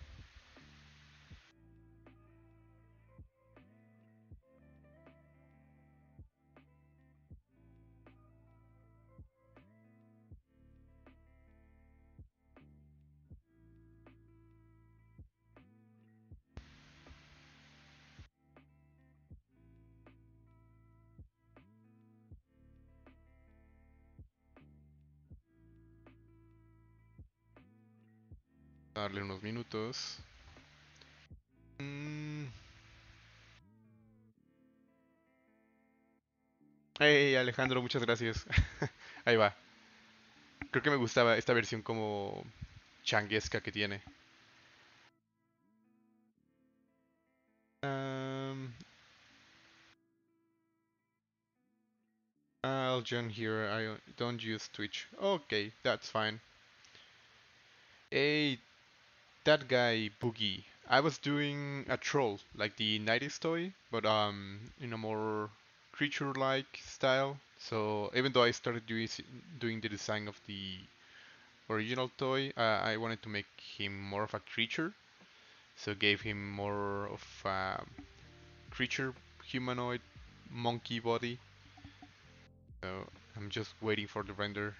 Darle unos minutos. Mm. Hey Alejandro, muchas gracias. Ahí va. Creo que me gustaba esta versión como changuesca que tiene. Um, I'll join here. I don't use Twitch. Okay, that's fine. Hey, that guy Boogie. I was doing a troll, like the 90s toy, but in a more creature-like style. So even though I started doing the design of the original toy, I wanted to make him more of a creature. So gave him more of a creature, humanoid, monkey body. So I'm just waiting for the render.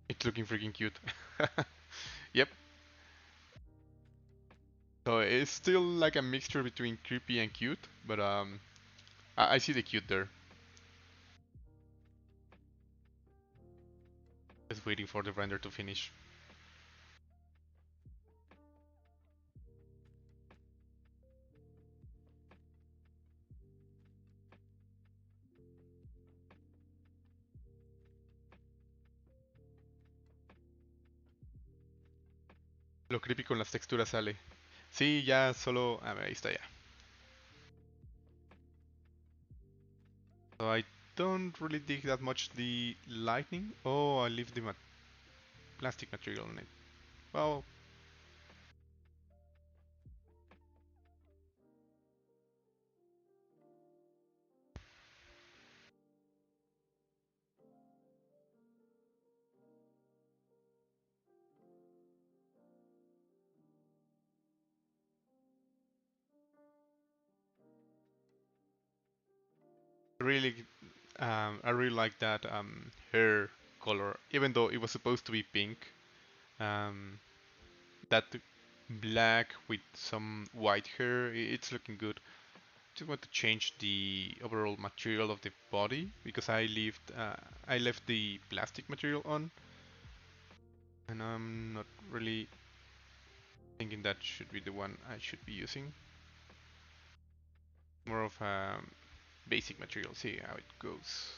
It's looking freaking cute. Yep. So it's still like a mixture between creepy and cute, but I see the cute there. Just waiting for the render to finish. Lo creepy con las texturas sale. Sí, ya solo... A ver, ahí está ya. So I don't really dig that much the lightning. Oh, I leave the plastic material on it. Well, really, I really like that hair color, even though it was supposed to be pink. Um, that black with some white hair, it's looking good. Just want to change the overall material of the body because I left the plastic material on. and I'm not really thinking that should be the one I should be using. More of a basic material, see how it goes.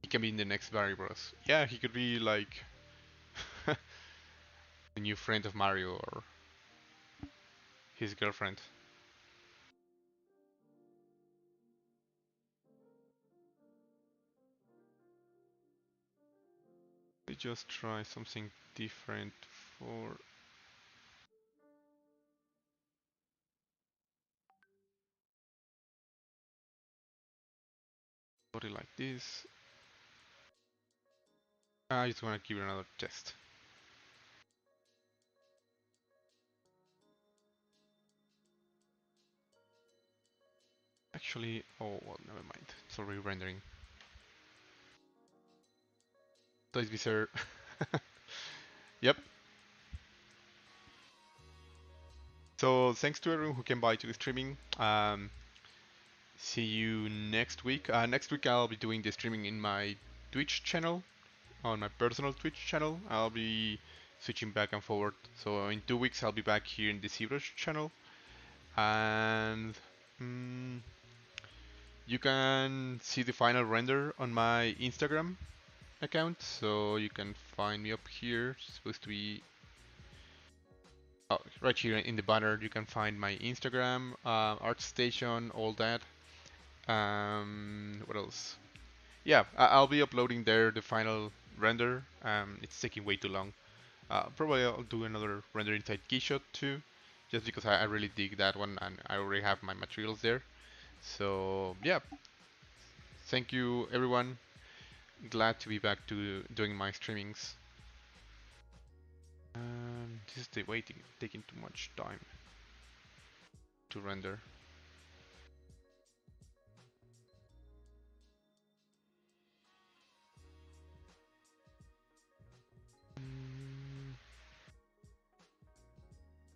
He can be in the next Bros. Yeah, he could be like the new friend of Mario or his girlfriend. We just try something different for body like this. I just want to give it another test. Actually, oh well, never mind. It's already rendering. Please be sir. Yep. So thanks to everyone who came by to the streaming. See you next week. Next week I'll be doing the streaming in my Twitch channel, on my personal Twitch channel. I'll be switching back and forward. So in 2 weeks I'll be back here in the ZBrush channel, and mm, you can see the final render on my Instagram account. So you can find me up here. It's supposed to be right here in the banner. You can find my Instagram, ArtStation, all that. What else? Yeah, I'll be uploading there the final render. It's taking way too long. Probably I'll do another render inside Keyshot too, just because I really dig that one and I already have my materials there. So yeah, thank you everyone. Glad to be back to doing my streamings. This is the waiting, taking too much time to render.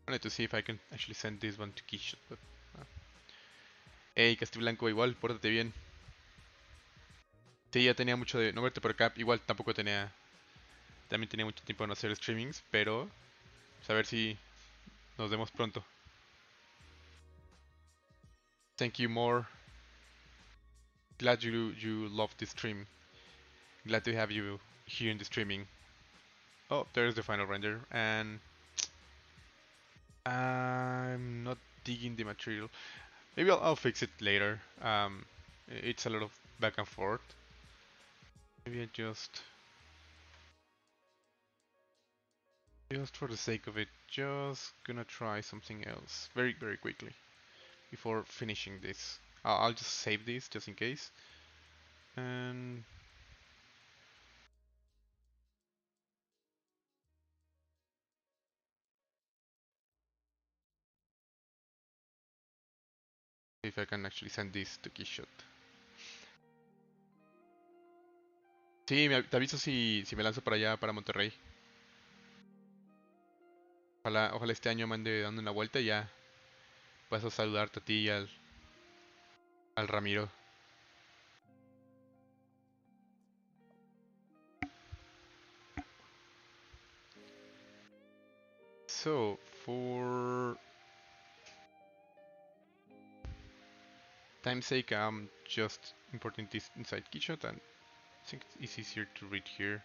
I need to see if I can actually send this one to Keyshot, but hey, Castiblanco, igual, pórtate bien. Sí, ya tenía mucho de no verte por acá. Igual tampoco tenía, también tenía mucho tiempo de no hacer streamings, pero pues, a ver si nos vemos pronto. Thank you more. Glad you love the stream. Glad to have you here in the streaming. Oh, there's the final render, and I'm not digging the material. Maybe I'll fix it later. It's a lot of back and forth. Maybe I just for the sake of it, just gonna try something else very quickly before finishing this. I'll just save this just in case. And if I can actually send this to Keyshot. Sí, te aviso si me lanzo para allá, para Monterrey. Ojalá este año me ande dando una vuelta y ya paso a saludarte a ti y al Ramiro. So, for time's sake, I'm just importing this inside Keyshot, and I think it's easier to read here.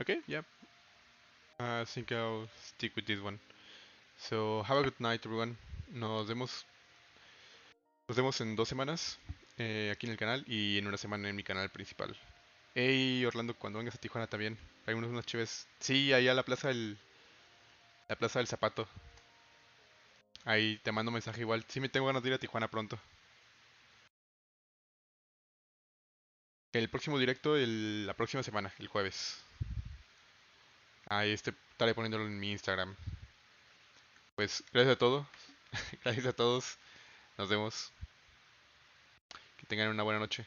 Okay, yeah. I think I'll stick with this one. So have a good night, everyone. Nos vemos, nos vemos en 2 semanas aquí en el canal y en una semana en mi canal principal. Hey, Orlando, cuando vengas a Tijuana también, hay unas chéves. Sí, allá a la plaza del Zapato. Ahí te mando mensaje igual. Sí me tengo ganas de ir a Tijuana pronto. El próximo directo, la próxima semana, el jueves. Ahí estaré poniéndolo en mi Instagram. Pues gracias a todos. Gracias a todos. Nos vemos. Que tengan una buena noche.